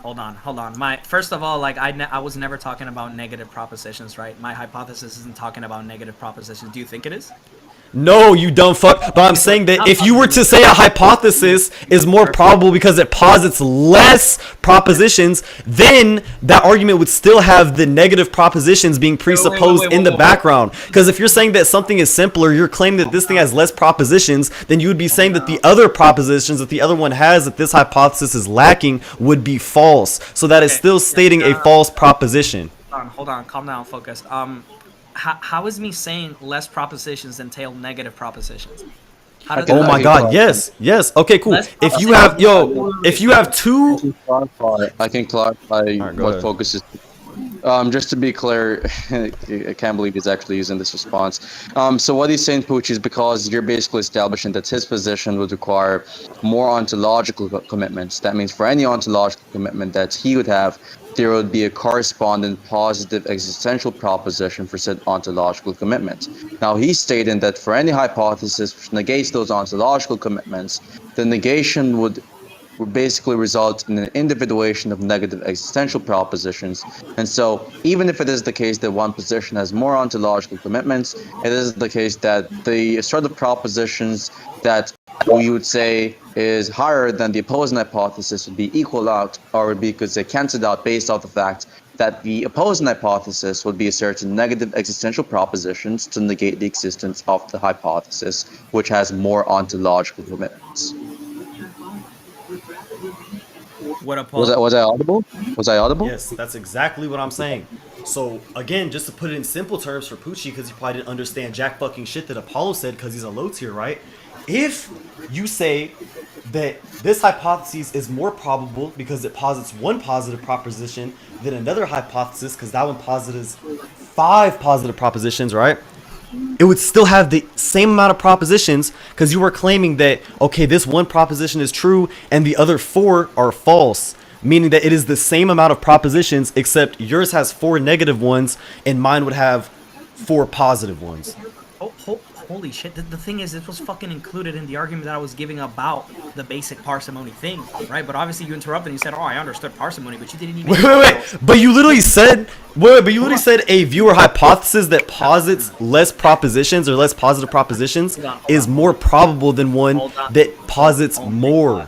Hold on. First of all, like I was never talking about negative propositions, right? My hypothesis isn't talking about negative propositions. Do you think it is? No, you dumb fuck. But I'm saying that if you were to say a hypothesis is more probable because it posits less propositions, then that argument would still have the negative propositions being presupposed in the background. Because if you're saying that something is simpler, you're claiming that this thing has less propositions, then you would be saying that the other propositions that the other one has that this hypothesis is lacking would be false. So that is still stating a false proposition. Hold on, calm down, focus. How is me saying less propositions entail negative propositions? Oh my god, yes. Okay, cool. If you have two, I can clarify right, go what ahead. Focus is. Just to be clear, I can't believe he's actually using this response. So what he's saying, Pucci, is because you're basically establishing that his position would require more ontological commitments. That means for any ontological commitment that he would have, there would be a corresponding positive existential proposition for said ontological commitment. Now, he's stating that for any hypothesis which negates those ontological commitments, the negation would basically result in an individuation of negative existential propositions. And so, even if it is the case that one position has more ontological commitments, it is the case that the sort of propositions that we would say is higher than the opposing hypothesis would be equal out, or would be, because they cancelled out based off the fact that the opposing hypothesis would be a certain negative existential propositions to negate the existence of the hypothesis, which has more ontological commitments. Was I audible? Was I audible? Yes, that's exactly what I'm saying. So again, just to put it in simple terms for Pucci, because you probably didn't understand jack fucking shit that Apollo said because he's a low tier, right? If you say that this hypothesis is more probable because it posits one positive proposition than another hypothesis because that one posits 5 positive propositions, right? It would still have the same amount of propositions because you were claiming that, okay, this one proposition is true and the other 4 are false, meaning that it is the same amount of propositions except yours has 4 negative ones and mine would have 4 positive ones. Holy shit, the thing is, this was fucking included in the argument that I was giving about the basic parsimony thing, right? But obviously you interrupted and you said, oh, I understood parsimony, but you didn't even... Wait. But you literally said... said a viewer hypothesis that posits less propositions or less positive propositions is more probable than one that posits more.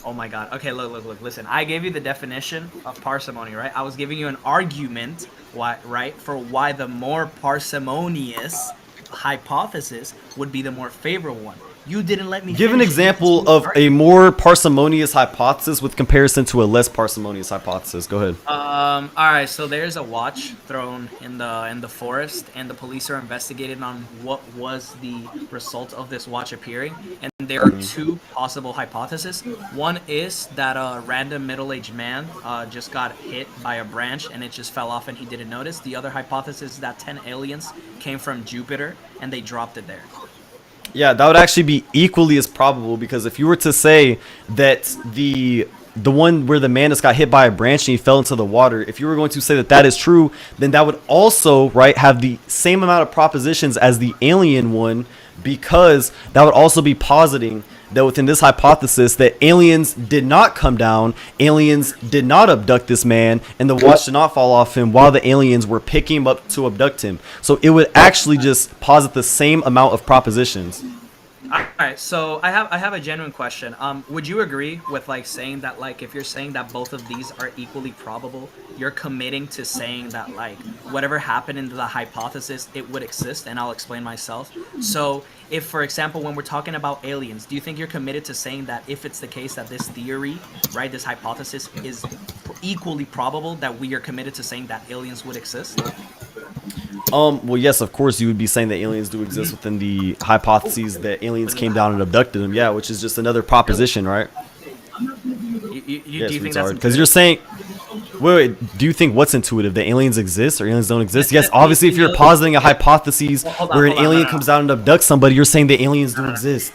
Oh my god. Okay, look. Listen, I gave you the definition of parsimony, right? I was giving you an argument, for why the more parsimonious hypothesis would be the more favorable one. You didn't let me give an example of a more parsimonious hypothesis with comparison to a less parsimonious hypothesis. Go ahead. All right, so there's a watch thrown in the forest, and the police are investigating on what was the result of this watch appearing, and there are 2 possible hypotheses. One is that a random middle-aged man just got hit by a branch and it just fell off and he didn't notice. The other hypothesis is that 10 aliens came from Jupiter and they dropped it there. Yeah, that would actually be equally as probable, because if you were to say that the one where the man just got hit by a branch and he fell into the water, if you were going to say that that is true, then that would also, right, have the same amount of propositions as the alien one, because that would also be positing that within this hypothesis that aliens did not come down, aliens did not abduct this man, and the watch did not fall off him while the aliens were picking him up to abduct him. So it would actually just posit the same amount of propositions. Alright, so I have a genuine question. Would you agree with saying that if you're saying that both of these are equally probable, you're committing to saying that whatever happened in the hypothesis, it would exist, and I'll explain myself. So if, for example, when we're talking about aliens, do you think you're committed to saying that if it's the case that this theory, right, this hypothesis is equally probable, that we are committed to saying that aliens would exist? Well, yes, of course, you would be saying that aliens do exist within the hypotheses that aliens came down and abducted them. Yeah, which is just another proposition, right? Yes, do you think that's because you're saying, wait, do you think what's intuitive, that aliens exist or aliens don't exist? Yes, obviously, if you're positing a hypothesis where an alien comes down and abducts somebody, you're saying that aliens do exist.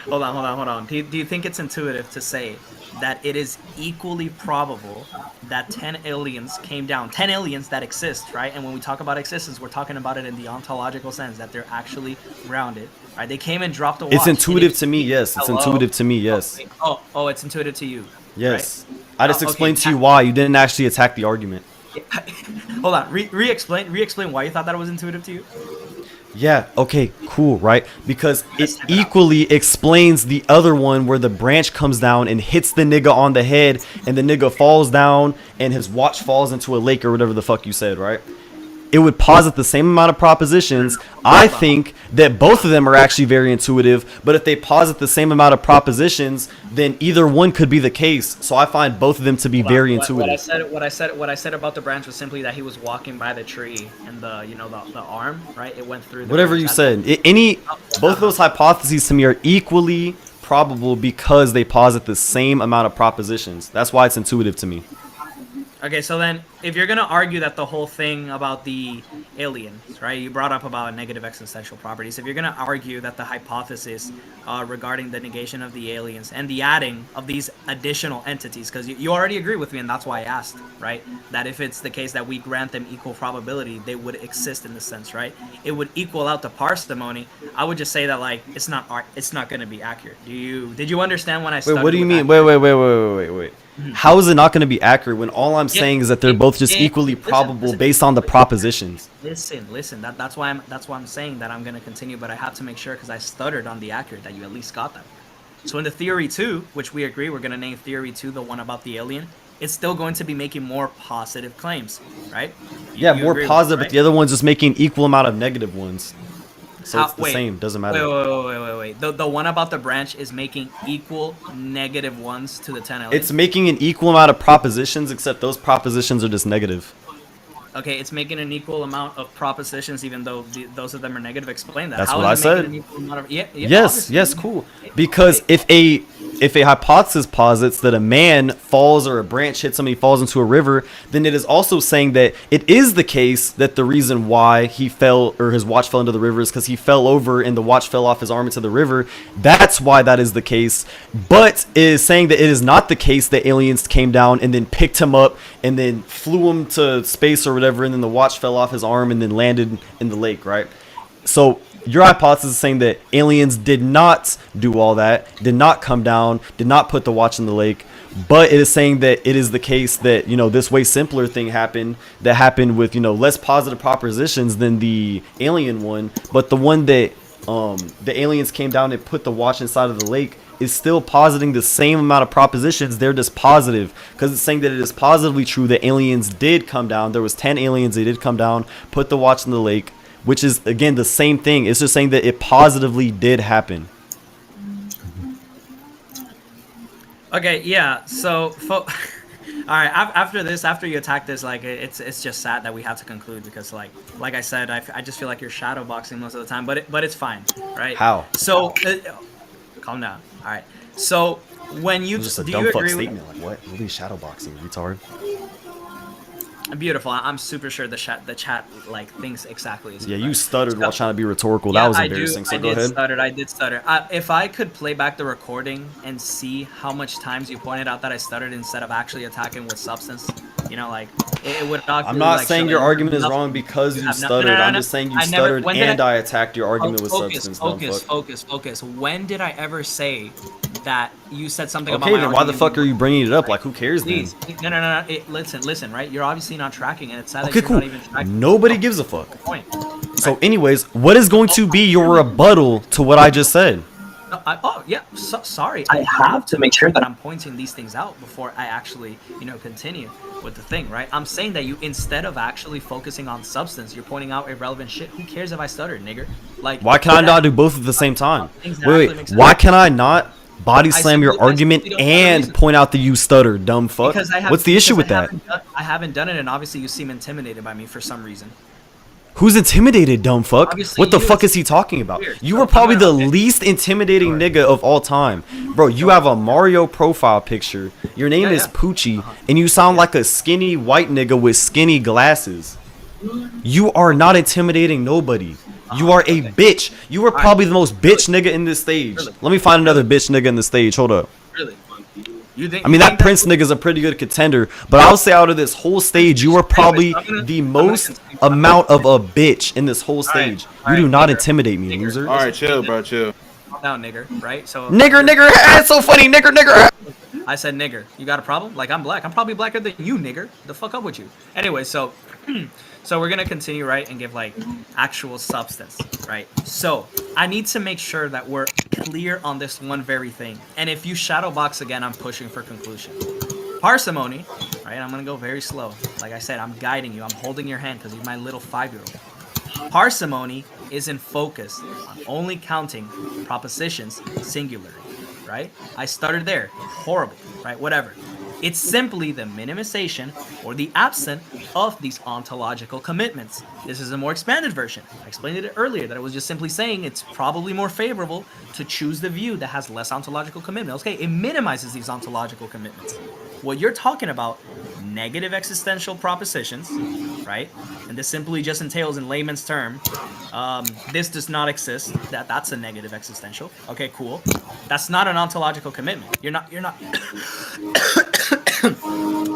Hold on. Do you think it's intuitive to say that it is equally probable that 10 aliens came down, 10 aliens that exist, right? And when we talk about existence, we're talking about it in the ontological sense, that they're actually grounded, right? They came and dropped a watch. It's intuitive to me, yes. It's intuitive to me, yes. Oh, it's intuitive to you. Yes. Right? I just explained to you why. You didn't actually attack the argument. Hold on. Re-explain why you thought that was intuitive to you. Yeah, okay, cool, right? Because it equally explains the other one where the branch comes down and hits the nigga on the head and the nigga falls down and his watch falls into a lake or whatever the fuck you said, right? It would posit the same amount of propositions. I think that both of them are actually very intuitive, but if they posit the same amount of propositions, then either one could be the case. So I find both of them to be very intuitive. What I said about the branch was simply that he was walking by the tree and the arm, right? It went through. Whatever you said. Both of those hypotheses to me are equally probable because they posit the same amount of propositions. That's why it's intuitive to me. Okay, so then if you're going to argue that the whole thing about the aliens, right, you brought up about negative existential properties. If you're going to argue that the hypothesis regarding the negation of the aliens and the adding of these additional entities, because you already agree with me, and that's why I asked, right, that if it's the case that we grant them equal probability, they would exist in the sense, right? It would equal out the parsimony. I would just say that, like, it's not going to be accurate. Did you understand when I started? Wait, what do you mean? Wait. How is it not going to be accurate when all I'm saying is that they're both just equally probable based on the propositions? Listen. That's why I'm saying that I'm going to continue, but I have to make sure because I stuttered on the accurate that you at least got that. So in the theory 2, which we agree, we're going to name theory 2 the one about the alien. It's still going to be making more positive claims, right? Yeah, more positive, but the other one's just making equal amount of negative ones. So it's the same. Doesn't matter. Wait. The one about the branch is making equal negative ones to the 10 aliens. It's making an equal amount of propositions, except those propositions are just negative. Okay, it's making an equal amount of propositions, even though those of them are negative. Explain that. That's How what is I it said. making an equal amount of, Yes, cool. Because if a hypothesis posits that a man falls or a branch hits somebody, falls into a river, then it is also saying that it is the case that the reason why he fell or his watch fell into the river is because he fell over and the watch fell off his arm into the river. That's why that is the case. But it is saying that it is not the case that aliens came down and then picked him up and then flew him to space or whatever, and then the watch fell off his arm and then landed in the lake, right? So your hypothesis is saying that aliens did not do all that, did not come down, did not put the watch in the lake, but it is saying that it is the case that, this way simpler thing happened with, less positive propositions than the alien one, but the one that the aliens came down and put the watch inside of the lake is still positing the same amount of propositions. They're just positive because it's saying that it is positively true that aliens did come down. There was 10 aliens, they did come down, put the watch in the lake, which is, again, the same thing. It's just saying that it positively did happen. Okay, yeah. So, all right. After you attack this, like, it's just sad that we have to conclude because, like I said, I just feel like you're shadow boxing most of the time. But it's fine, right? How? So, calm down. All right. So when you Just a do dumb you fuck agree statement. Like what? What are you shadow boxing, retard? Beautiful. I'm super sure the chat like thinks exactly as Yeah, you. you stuttered while trying to be rhetorical. Yeah, That was embarrassing. So go ahead. I did stutter. If I could play back the recording and see how much times you pointed out that I stuttered instead of actually attacking with substance, like it would not. I'm not saying your argument is wrong because you stuttered. I'm just saying you stuttered and I attacked your argument with substance. Focus. When did I ever say that you said something about my my then why the fuck are you bringing it up? Like, who cares then? Please. No. Listen, right? You're obviously not tracking, and it's sad that Okay, you're cool. not even tracking. Nobody gives a fuck. Point. So anyways, what is going to be your rebuttal to what I just said? Sorry. I have to make sure that I'm pointing these things out before I actually, continue with the thing, right? I'm saying that you, instead of actually focusing on substance, you're pointing out irrelevant shit. Who cares if I stuttered, nigger? Like, why can I not do both at the same time? Wait. Why can I not body slam your argument and point out that you stuttered, dumb fuck? What's the issue with that? I haven't done it, and obviously you seem intimidated by me for some reason. Who's intimidated, dumb fuck? Obviously what the fuck is he talking about? You were probably the least intimidating nigga of all time. Bro, you have a Mario profile picture. Your name is Pucci, and you sound like a skinny white nigga with skinny glasses. You are not intimidating nobody. You are a bitch. You are probably the most bitch nigga in this stage. Let me find another bitch nigga in the stage. Hold up. Really? I mean, that Prince nigga's a pretty good contender, but I'll say out of this whole stage, you are probably the most amount of a bitch in this whole stage. You do not intimidate me, loser. All right, chill, bro, chill. Calm down, nigger, right? So nigger, it's so funny, nigger. I said nigger. You got a problem? Like, I'm black. I'm probably blacker than you, nigger. The fuck up with you? Anyway, so so we're gonna continue, right, and give like actual substance, right? So I need to make sure that we're clear on this one very thing. And if you shadow box again, I'm pushing for conclusion. Parsimony, right? I'm gonna go very slow. Like I said, I'm guiding you. I'm holding your hand because you're my little 5-year-old. Parsimony is in focus on only counting propositions singularly, right? I started there. Horrible, right? Whatever. It's simply the minimization or the absence of these ontological commitments. This is a more expanded version. I explained it earlier that I was just simply saying it's probably more favorable to choose the view that has less ontological commitments. Okay, it minimizes these ontological commitments. What you're talking about, negative existential propositions, right? And this simply just entails in layman's term, this does not exist. That's a negative existential. Okay, cool. That's not an ontological commitment. You're not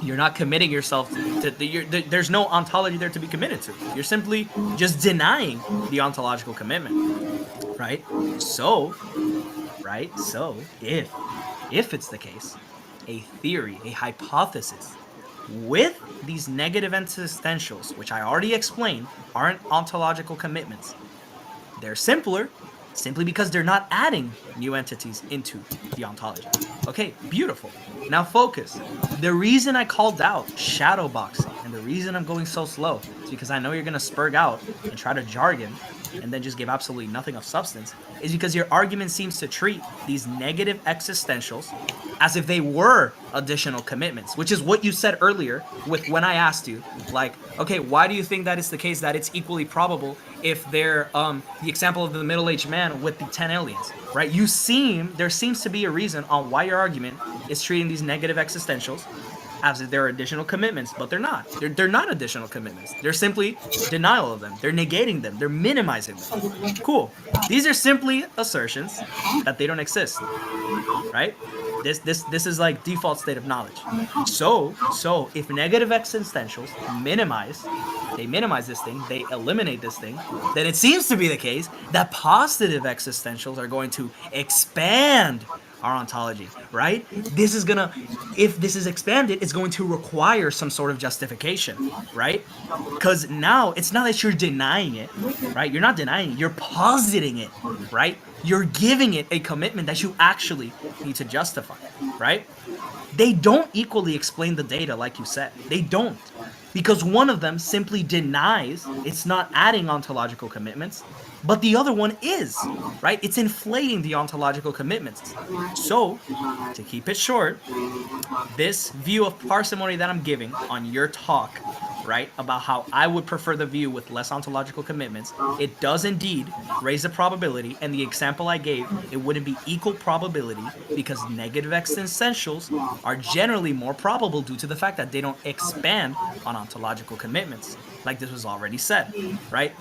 you're not committing yourself to there's no ontology there to be committed to. You're simply just denying the ontological commitment, right? So if it's the case, a theory, a hypothesis with these negative existentials, which I already explained, aren't ontological commitments. They're simpler simply because they're not adding new entities into the ontology. Okay, beautiful. Now focus. The reason I called out shadow boxing and the reason I'm going so slow is because I know you're going to spurg out and try to jargon and then just give absolutely nothing of substance, is because your argument seems to treat these negative existentials as if they were additional commitments, which is what you said earlier with when I asked you, like, okay, why do you think that it's the case that it's equally probable if they're the example of the middle-aged man with the 10 aliens, right? There seems to be a reason on why your argument is treating these negative existentials as if they're additional commitments, but they're not. They're not additional commitments. They're simply denial of them. They're negating them. They're minimizing them. Cool. These are simply assertions that they don't exist, right? This is like default state of knowledge. So if negative existentials they minimize this thing, they eliminate this thing, then it seems to be the case that positive existentials are going to expand our ontology, right? If this is expanded, it's going to require some sort of justification, right? Because now it's not that you're denying it, right? You're not denying it, you're positing it, right? You're giving it a commitment that you actually need to justify, right? They don't equally explain the data like you said. They don't. Because one of them simply denies it's not adding ontological commitments, but the other one is, right? It's inflating the ontological commitments. So, to keep it short, this view of parsimony that I'm giving on your talk, right, about how I would prefer the view with less ontological commitments, it does indeed raise the probability, and the example I gave, it wouldn't be equal probability because negative existentials are generally more probable due to the fact that they don't expand on ontological commitments, like this was already said, right?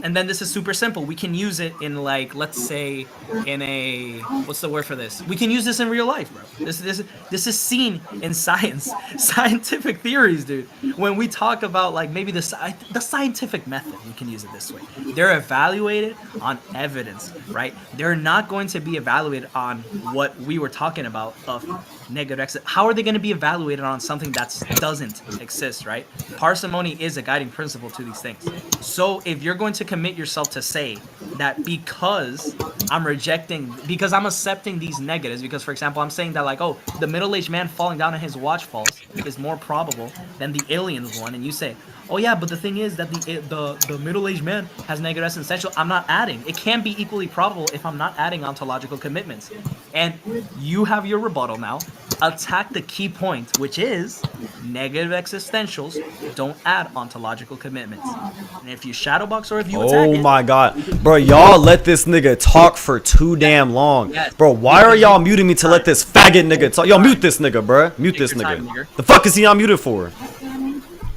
And then this is super simple. We can use it in, like, let's say in a, what's the word for this? We can use this in real life, bro. This is seen in science, scientific theories, dude. When we talk about, like, maybe the scientific method, we can use it this way. They're evaluated on evidence, right? They're not going to be evaluated on what we were talking about of negative exit. How are they going to be evaluated on something that doesn't exist, right? Parsimony is a guiding principle to these things. So if you're going to commit yourself to say that because I'm accepting these negatives, because for example, I'm saying that, like, oh, the middle-aged man falling down on his watch falls is more probable than the aliens one, and you say, oh yeah, but the thing is that the middle-aged man has negative existential. I'm not adding. It can't be equally probable if I'm not adding ontological commitments. And you have your rebuttal now. Attack the key point, which is negative existentials don't add ontological commitments. And if you shadowbox or if you attack oh my god, bro, y'all let this nigga talk for too damn long. Yes. Bro, why are y'all muting me to let this faggot nigga talk? Yo, mute this nigga, bro. Mute this nigga. The fuck is he on muted for?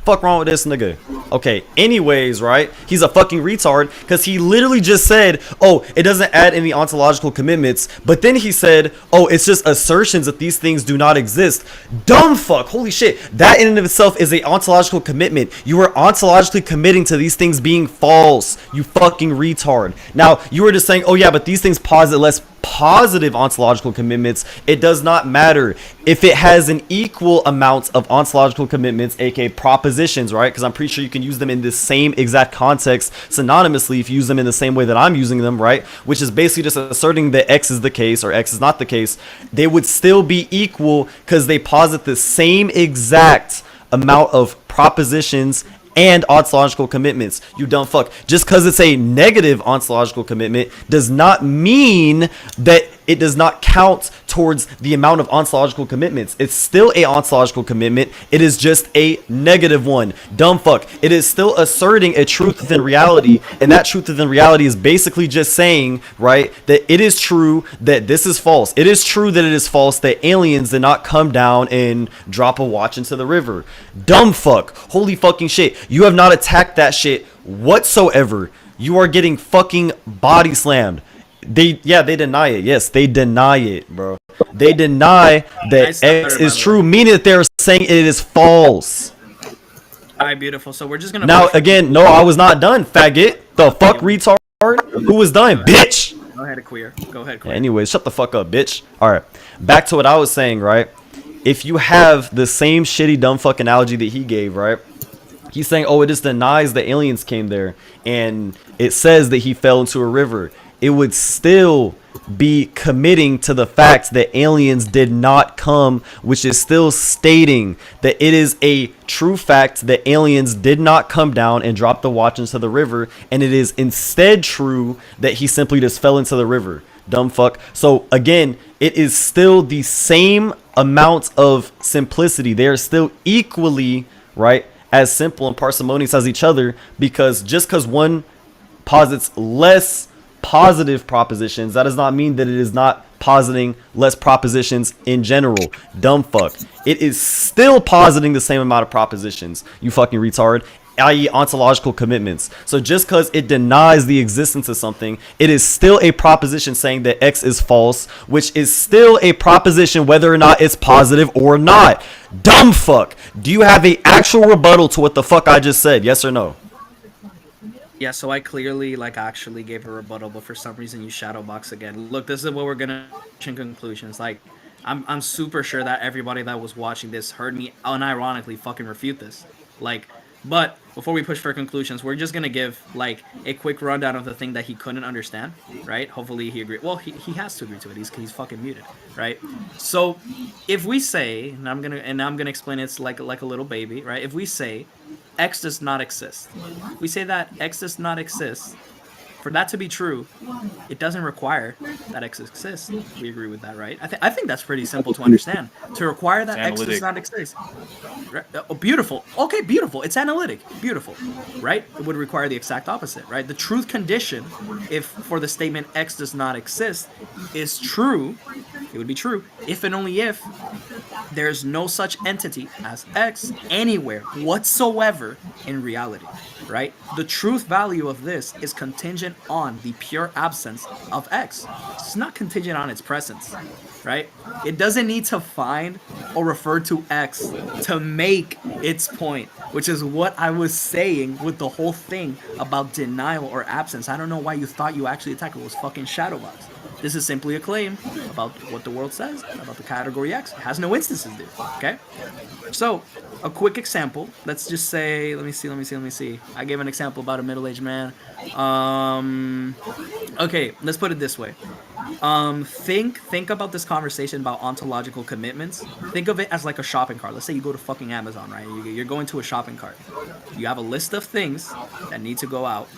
Fuck wrong with this nigga? Okay, anyways, right? He's a fucking retard because he literally just said, oh, it doesn't add any ontological commitments, but then he said, oh, it's just assertions that these things do not exist. Dumb fuck. Holy shit. That in and of itself is a ontological commitment. You are ontologically committing to these things being false, you fucking retard. Now, you were just saying, oh yeah, but these things posit less positive ontological commitments, it does not matter if it has an equal amount of ontological commitments, aka propositions, right? Because I'm pretty sure you can use them in the same exact context synonymously if you use them in the same way that I'm using them, right? Which is basically just asserting that X is the case or X is not the case. They would still be equal because they posit the same exact amount of propositions and ontological commitments. You dumb fuck. Just because it's a negative ontological commitment does not mean that it does not count towards the amount of ontological commitments. It's still a ontological commitment. It is just a negative one. Dumb fuck. It is still asserting a truth within reality, and that truth within reality is basically just saying, right, that it is true that this is false. It is true that it is false that aliens did not come down and drop a watch into the river. Dumb fuck. Holy fucking shit. You have not attacked that shit whatsoever. You are getting fucking body slammed. They deny it. Yes, they deny it, bro. They deny that X is true, meaning that they're saying it is false. All right, beautiful. So we're just gonna now again. No, I was not done, faggot. The fuck, retard. Who was done, bitch? Go ahead, queer. Go ahead, queer. Anyways, shut the fuck up, bitch. All right, back to what I was saying, right? If you have the same shitty dumb fuck analogy that he gave, right? He's saying, oh, it just denies the aliens came there, and it says that he fell into a river. It would still be committing to the fact that aliens did not come, which is still stating that it is a true fact that aliens did not come down and drop the watch into the river, and it is instead true that he simply just fell into the river. Dumb fuck. So again, it is still the same amount of simplicity. They are still equally, right, as simple and parsimonious as each other, because just because one posits less positive propositions, that does not mean that it is not positing less propositions in general. Dumb fuck. It is still positing the same amount of propositions, you fucking retard, i.e. ontological commitments. So just because it denies the existence of something, it is still a proposition saying that X is false, which is still a proposition whether or not it's positive or not. Dumb fuck. Do you have a actual rebuttal to what the fuck I just said? Yes or no? Yeah, so I clearly, actually gave a rebuttal, but for some reason you shadowbox again. Look, this is what we're gonna in conclusions. I'm super sure that everybody that was watching this heard me unironically fucking refute this. But before we push for conclusions, we're just gonna give a quick rundown of the thing that he couldn't understand, right? Hopefully he agreed. Well, he has to agree to it. He's fucking muted, right? So if we say, and I'm gonna explain it's like a little baby, right? If we say X does not exist, we say that X does not exist. For that to be true, it doesn't require that X exists. We agree with that, right? I think that's pretty simple to understand. To require that X does not exist. Oh, beautiful. Okay, beautiful. It's analytic. Beautiful. Right? It would require the exact opposite, right? The truth condition, if for the statement X does not exist, is true, it would be true if and only if there's no such entity as X anywhere whatsoever in reality, right? The truth value of this is contingent on the pure absence of X. It's not contingent on its presence, right? It doesn't need to find or refer to X to make its point, which is what I was saying with the whole thing about denial or absence. I don't know why you thought you actually attacked it was fucking shadowbox. This is simply a claim about what the world says about the category X. It has no instances there, okay? So, a quick example. Let's just say, let me see. I gave an example about a middle-aged man. Okay, let's put it this way. Think about this conversation about ontological commitments. Think of it as like a shopping cart. Let's say you go to fucking Amazon, right? You're going to a shopping cart. You have a list of things that need to go out,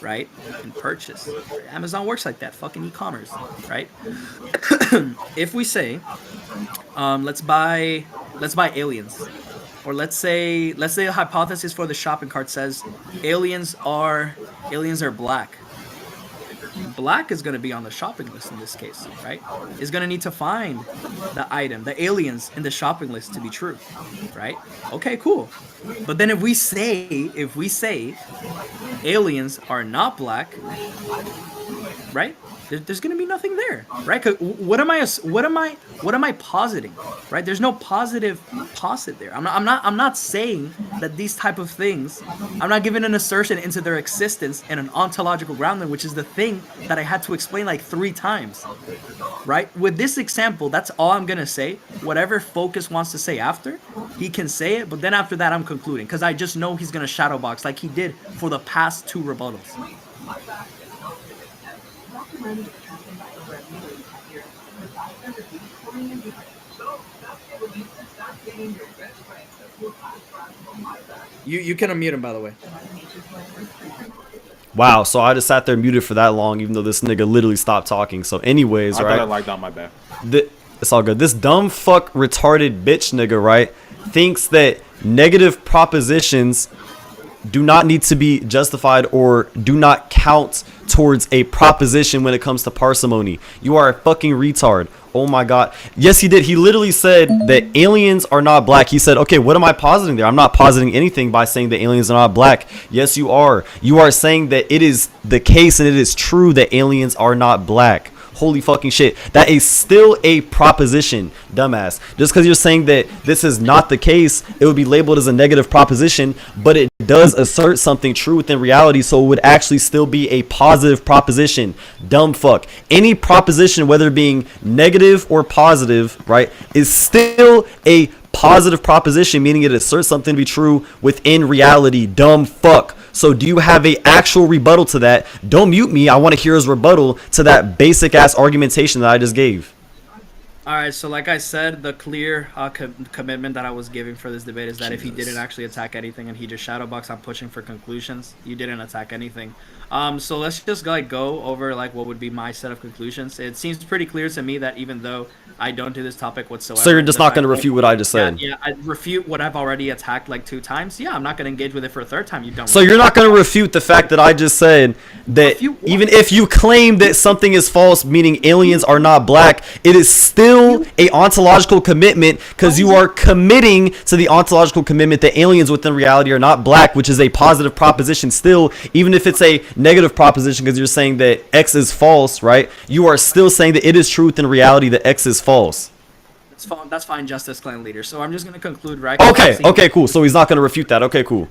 right? And purchase. Amazon works like that. Fucking e-commerce, right? If we say, let's buy aliens. Or let's say a hypothesis for the shopping cart says aliens are black. Black is going to be on the shopping list in this case, right? Is going to need to find the item, the aliens in the shopping list to be true, right? Okay, cool. But then if we say aliens are not black, right? There's gonna be nothing there, right? 'Cause what am I positing, right? There's no positive posit there. I'm not saying that these type of things. I'm not giving an assertion into their existence in an ontological grounding, which is the thing that I had to explain like 3 times, right? With this example, that's all I'm gonna say. Whatever Focus wants to say after, he can say it. But then after that, I'm concluding because I just know he's gonna shadow box like he did for the past 2 rebuttals. You can unmute him, by the way. Wow, so I just sat there muted for that long, even though this nigga literally stopped talking. So, anyways, I right? thought I liked on my bad. It's all good. This dumb fuck retarded bitch nigga, right, thinks that negative propositions do not need to be justified or do not count towards a proposition when it comes to parsimony. You are a fucking retard. Oh my god. Yes, he did. He literally said that aliens are not black. He said, okay, what am I positing there? I'm not positing anything by saying that aliens are not black. Yes, you are. You are saying that it is the case and it is true that aliens are not black. Holy fucking shit. That is still a proposition, dumbass. Just because you're saying that this is not the case, it would be labeled as a negative proposition, but it does assert something true within reality, so it would actually still be a positive proposition. Dumb fuck. Any proposition, whether being negative or positive, right, is still a positive proposition, meaning it asserts something to be true within reality. Dumb fuck. So do you have a actual rebuttal to that? Don't mute me. I want to hear his rebuttal to that basic ass argumentation that I just gave. All right, so like I said, the clear commitment that I was giving for this debate is that if he didn't actually attack anything and he just shadowboxed, I'm pushing for conclusions. You didn't attack anything. So let's just go over like what would be my set of conclusions. It seems pretty clear to me that even though I don't do this topic whatsoever. So you're just not going to refute what I just said? Yeah, I refute what I've already attacked like 2 times. Yeah, I'm not going to engage with it for a 3rd time. You don't. So you're not going to refute the fact that I just said that even if you claim that something is false, meaning aliens are not black, it is still a ontological commitment because you are committing to the ontological commitment that aliens within reality are not black, which is a positive proposition still, even if it's a negative proposition because you're saying that X is false, right? You are still saying that it is true within reality that X is false. That's fine, Justice Clan Leader. So I'm just going to conclude, right? Okay, cool. So he's not going to refute that. Okay, cool.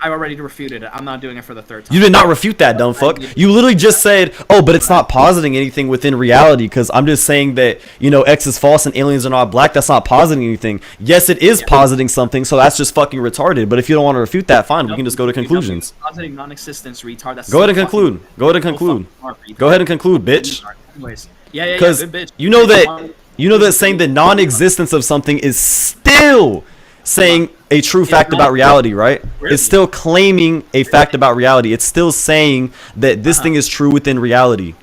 I've already refuted it. I'm not doing it for the 3rd time. You did not refute that, dumb fuck. You literally just said, oh, but it's not positing anything within reality because I'm just saying that, you know, X is false and aliens are not black. That's not positing anything. Yes, it is positing something, so that's just fucking retarded. But if you don't want to refute that, fine. We can just go to conclusions. Positing non-existence, retard. That's go ahead and conclude. Go ahead and conclude. Go ahead and conclude, bitch. Anyways. Yeah, because good bitch. You know that saying the non-existence of something is still saying a true fact about reality, right? It's still claiming a fact about reality. It's still saying that this thing is true within reality.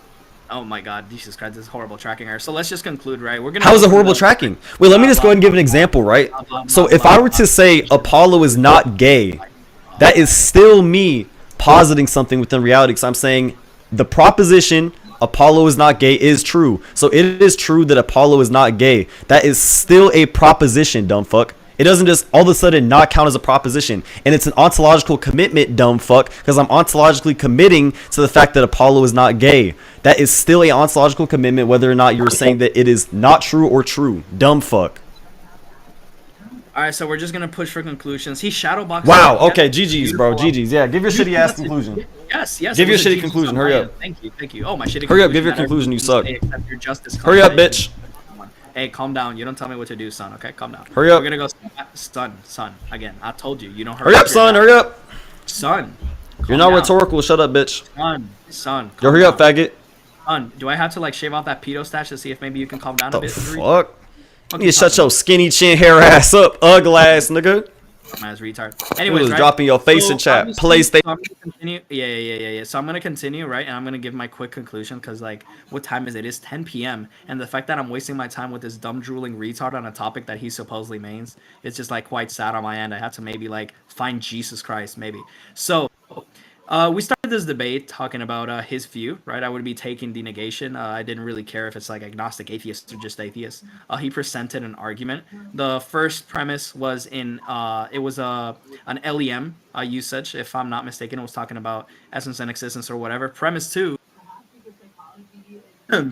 Oh my god, Jesus Christ, this is horrible tracking error. So let's just conclude, right? We're gonna. How is it horrible tracking? Wait, let me just go ahead and give an example, right? So if I were to say Apollo is not gay, that is still me positing something within reality because I'm saying the proposition Apollo is not gay is true. So it is true that Apollo is not gay. That is still a proposition, dumb fuck. It doesn't just all of a sudden not count as a proposition. And it's an ontological commitment, dumb fuck, because I'm ontologically committing to the fact that Apollo is not gay. That is still an ontological commitment whether or not you're saying that it is not true or true. Dumb fuck. Alright, so we're just going to push for conclusions. He shadowboxed. Wow, okay, GG's, bro. GG's. Yeah, give your shitty ass conclusion. Yes. Give your shitty conclusion. Hurry up. Thank you. Oh, my shitty conclusion. Hurry up, give your conclusion. You suck. Hurry up, bitch. Hey, calm down. You don't tell me what to do, son. Okay, calm down. Hurry up. We're gonna go, son. Again, I told you. You don't hurry up, son. Hurry up. Son. You're not rhetorical. Shut up, bitch. Son. Yo, hurry up, faggot. Son, do I have to like shave off that pedo stash to see if maybe you can calm down a bit? Fuck. You need to shut your skinny chin hair ass up, ugly ass nigga. As retard. Anyways, right? Dropping your face in chat. PlayStation. So I'm gonna continue. Yeah. So I'm gonna continue, right? And I'm gonna give my quick conclusion because, like, what time is it? It's 10 p.m. And the fact that I'm wasting my time with this dumb drooling retard on a topic that he supposedly mains, it's just like quite sad on my end. I had to maybe like find Jesus Christ, maybe. So. We started this debate talking about his view, right? I would be taking the negation. I didn't really care if it's like agnostic atheist or just atheist. He presented an argument. The first premise was an LEM usage, if I'm not mistaken. It was talking about essence and existence or whatever. Premise 2.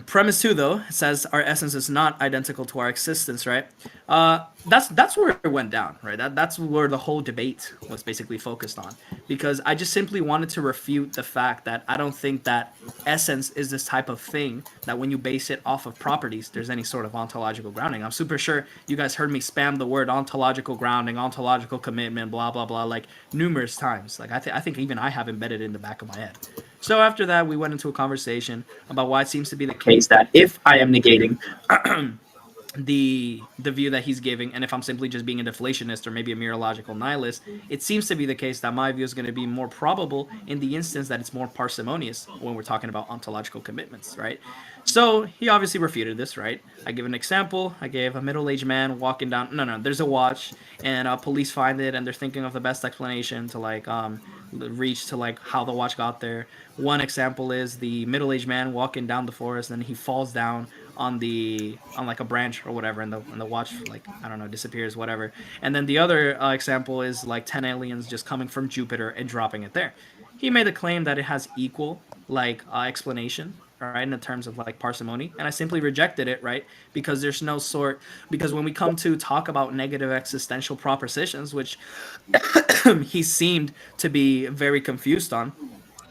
Premise 2, though, says our essence is not identical to our existence, right? That's where it went down, right? That's where the whole debate was basically focused on, because I just simply wanted to refute the fact that I don't think that essence is this type of thing that when you base it off of properties, there's any sort of ontological grounding. I'm super sure you guys heard me spam the word ontological grounding, ontological commitment, blah blah blah, like numerous times. Like I think even I have embedded it in the back of my head. So after that, we went into a conversation about why it seems to be the case that if I am negating the view that he's giving, and if I'm simply just being a deflationist or maybe a mereological nihilist, it seems to be the case that my view is going to be more probable in the instance that it's more parsimonious when we're talking about ontological commitments, right? So he obviously refuted this, right? I give an example. I gave a middle-aged man walking down. No, there's a watch, and police find it, and they're thinking of the best explanation to like reach to like how the watch got there. One example is the middle-aged man walking down the forest, and he falls down on like a branch or whatever, and the watch, like, I don't know, disappears, whatever. And then the other example is like 10 aliens just coming from Jupiter and dropping it there. He made the claim that it has equal like explanation, right, in the terms of like parsimony, and I simply rejected it, right, because there's no sort, because when we come to talk about negative existential propositions, which he seemed to be very confused on,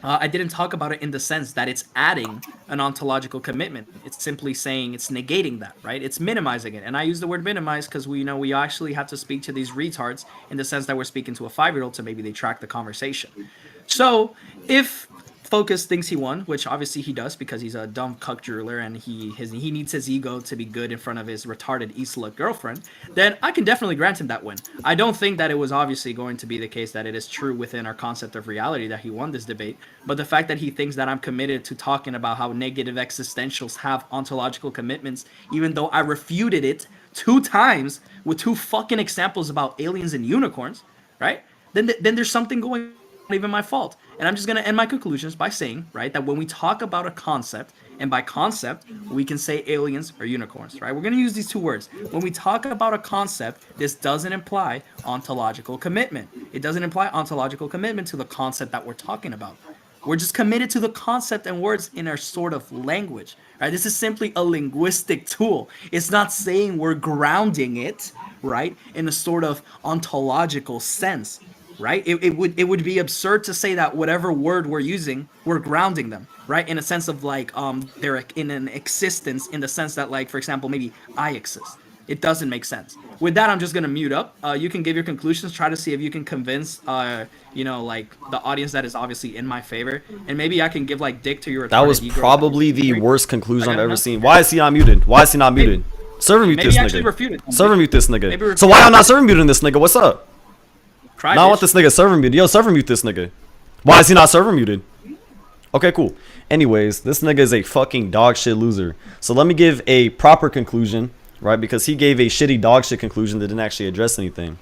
I didn't talk about it in the sense that it's adding an ontological commitment. It's simply saying it's negating that, right? It's minimizing it. And I use the word minimize because we actually have to speak to these retards in the sense that we're speaking to a 5-year-old, so maybe they track the conversation. So if Focus thinks he won, which obviously he does because he's a dumb cuck drooler and he needs his ego to be good in front of his retarded Isla girlfriend, then I can definitely grant him that win. I don't think that it was obviously going to be the case that it is true within our concept of reality that he won this debate, but the fact that he thinks that I'm committed to talking about how negative existentials have ontological commitments, even though I refuted it 2 times with 2 fucking examples about aliens and unicorns, right? Then there's something going on, not even my fault. And I'm just going to end my conclusions by saying, right, that when we talk about a concept, and by concept, we can say aliens or unicorns, right? We're going to use these 2 words. When we talk about a concept, this doesn't imply ontological commitment. It doesn't imply ontological commitment to the concept that we're talking about. We're just committed to the concept and words in our sort of language, right? This is simply a linguistic tool. It's not saying we're grounding it, right, in a sort of ontological sense. Right? It would be absurd to say that whatever word we're using, we're grounding them, right? In a sense of like they're in an existence, in the sense that, like, for example, maybe I exist. It doesn't make sense. With that, I'm just gonna mute up. You can give your conclusions. Try to see if you can convince like the audience that is obviously in my favor, and maybe I can give like dick to your. That was probably the worst conclusion I've ever seen. Why is he not muted? Why is he not muted? Server mute this nigga. Server mute this nigga. So why am I not server muting this nigga? What's up? Now I want this nigga server muted. Yo, server mute this nigga. Why is he not server muted? Okay, cool. Anyways, this nigga is a fucking dog shit loser. So let me give a proper conclusion, right? Because he gave a shitty dog shit conclusion that didn't actually address anything.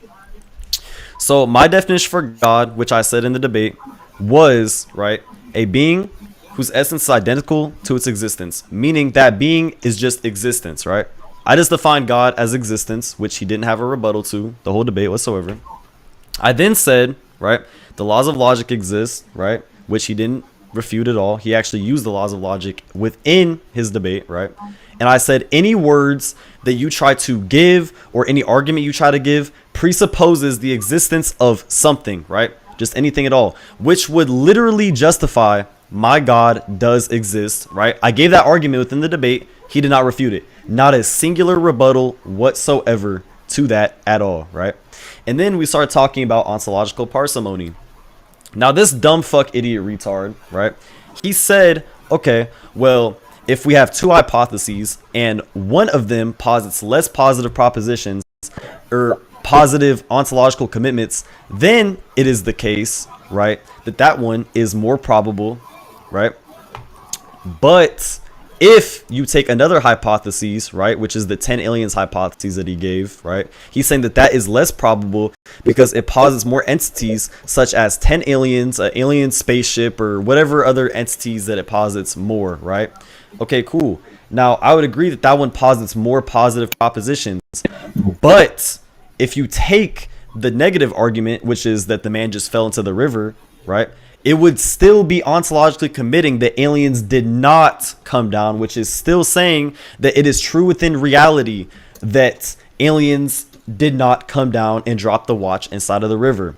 So my definition for God, which I said in the debate, was, right, a being whose essence is identical to its existence. Meaning that being is just existence, right? I just defined God as existence, which he didn't have a rebuttal to the whole debate whatsoever. I then said, right, the laws of logic exist, right, which he didn't refute at all. He actually used the laws of logic within his debate, right? And I said any words that you try to give or any argument you try to give presupposes the existence of something, right? Just anything at all, which would literally justify my God does exist, right? I gave that argument within the debate. He did not refute it. Not a singular rebuttal whatsoever to that at all, right? And then we started talking about ontological parsimony. Now this dumb fuck idiot retard, right? He said, okay, well, if we have 2 hypotheses and one of them posits less positive propositions or positive ontological commitments, then it is the case, right, that one is more probable, right? But if you take another hypothesis, right, which is the 10 aliens hypothesis that he gave, right, he's saying that is less probable because it posits more entities such as 10 aliens, an alien spaceship, or whatever other entities that it posits more, right? Okay, cool. Now, I would agree that one posits more positive propositions, but if you take the negative argument, which is that the man just fell into the river, right, it would still be ontologically committing that aliens did not come down, which is still saying that it is true within reality that aliens did not come down and drop the watch inside of the river.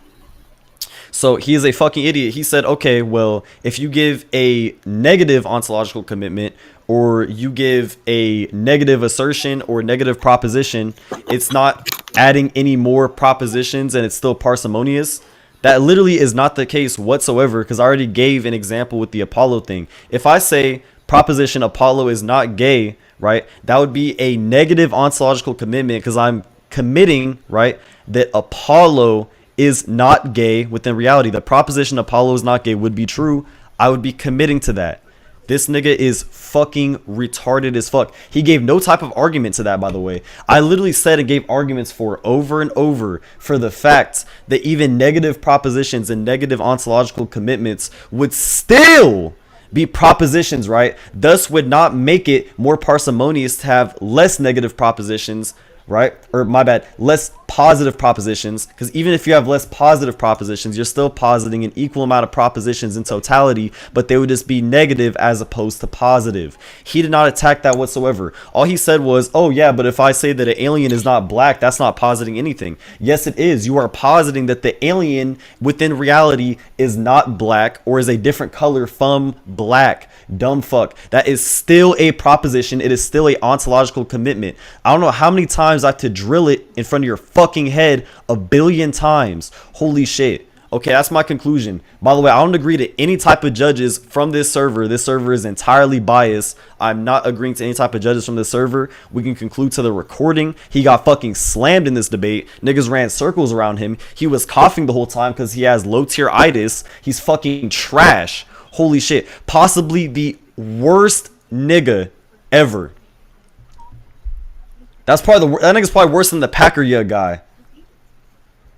So he is a fucking idiot. He said, okay, well, if you give a negative ontological commitment, or you give a negative assertion or negative proposition, it's not adding any more propositions and it's still parsimonious. That literally is not the case whatsoever, because I already gave an example with the Apollo thing. If I say proposition Apollo is not gay, right, that would be a negative ontological commitment, because I'm committing, right, that Apollo is not gay within reality. The proposition Apollo is not gay would be true. I would be committing to that. This nigga is fucking retarded as fuck. He gave no type of argument to that, by the way. I literally said and gave arguments for over and over for the fact that even negative propositions and negative ontological commitments would still be propositions, right? Thus would not make it more parsimonious to have less negative propositions, right? Or my bad, less positive propositions, because even if you have less positive propositions, you're still positing an equal amount of propositions in totality, but they would just be negative as opposed to positive. He did not attack that whatsoever. All he said was, oh yeah, but if I say that an alien is not black, that's not positing anything. Yes, it is. You are positing that the alien within reality is not black or is a different color from black. Dumb fuck. That is still a proposition. It is still a ontological commitment. I don't know how many times I have to drill it in front of your fucking head a billion times. Holy shit. Okay, that's my conclusion. By the way, I don't agree to any type of judges from this server. This server is entirely biased. I'm not agreeing to any type of judges from this server. We can conclude to the recording. He got fucking slammed in this debate. Niggas ran circles around him. He was coughing the whole time because he has low tier itis. He's fucking trash. Holy shit. Possibly the worst nigga ever. That's probably that nigga's probably worse than the Packer guy.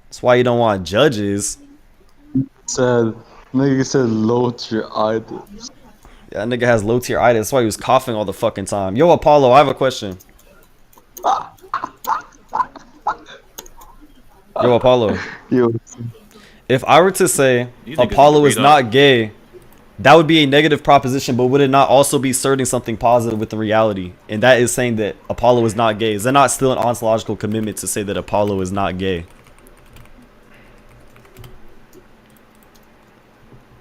That's why you don't want judges. Nigga said low tier itis. Yeah, that nigga has low tier itis. That's why he was coughing all the fucking time. Yo, Apollo, I have a question. Yo, Apollo. Yo. If I were to say Apollo is not gay, that would be a negative proposition, but would it not also be asserting something positive with the reality? And that is saying that Apollo is not gay. Is that not still an ontological commitment to say that Apollo is not gay?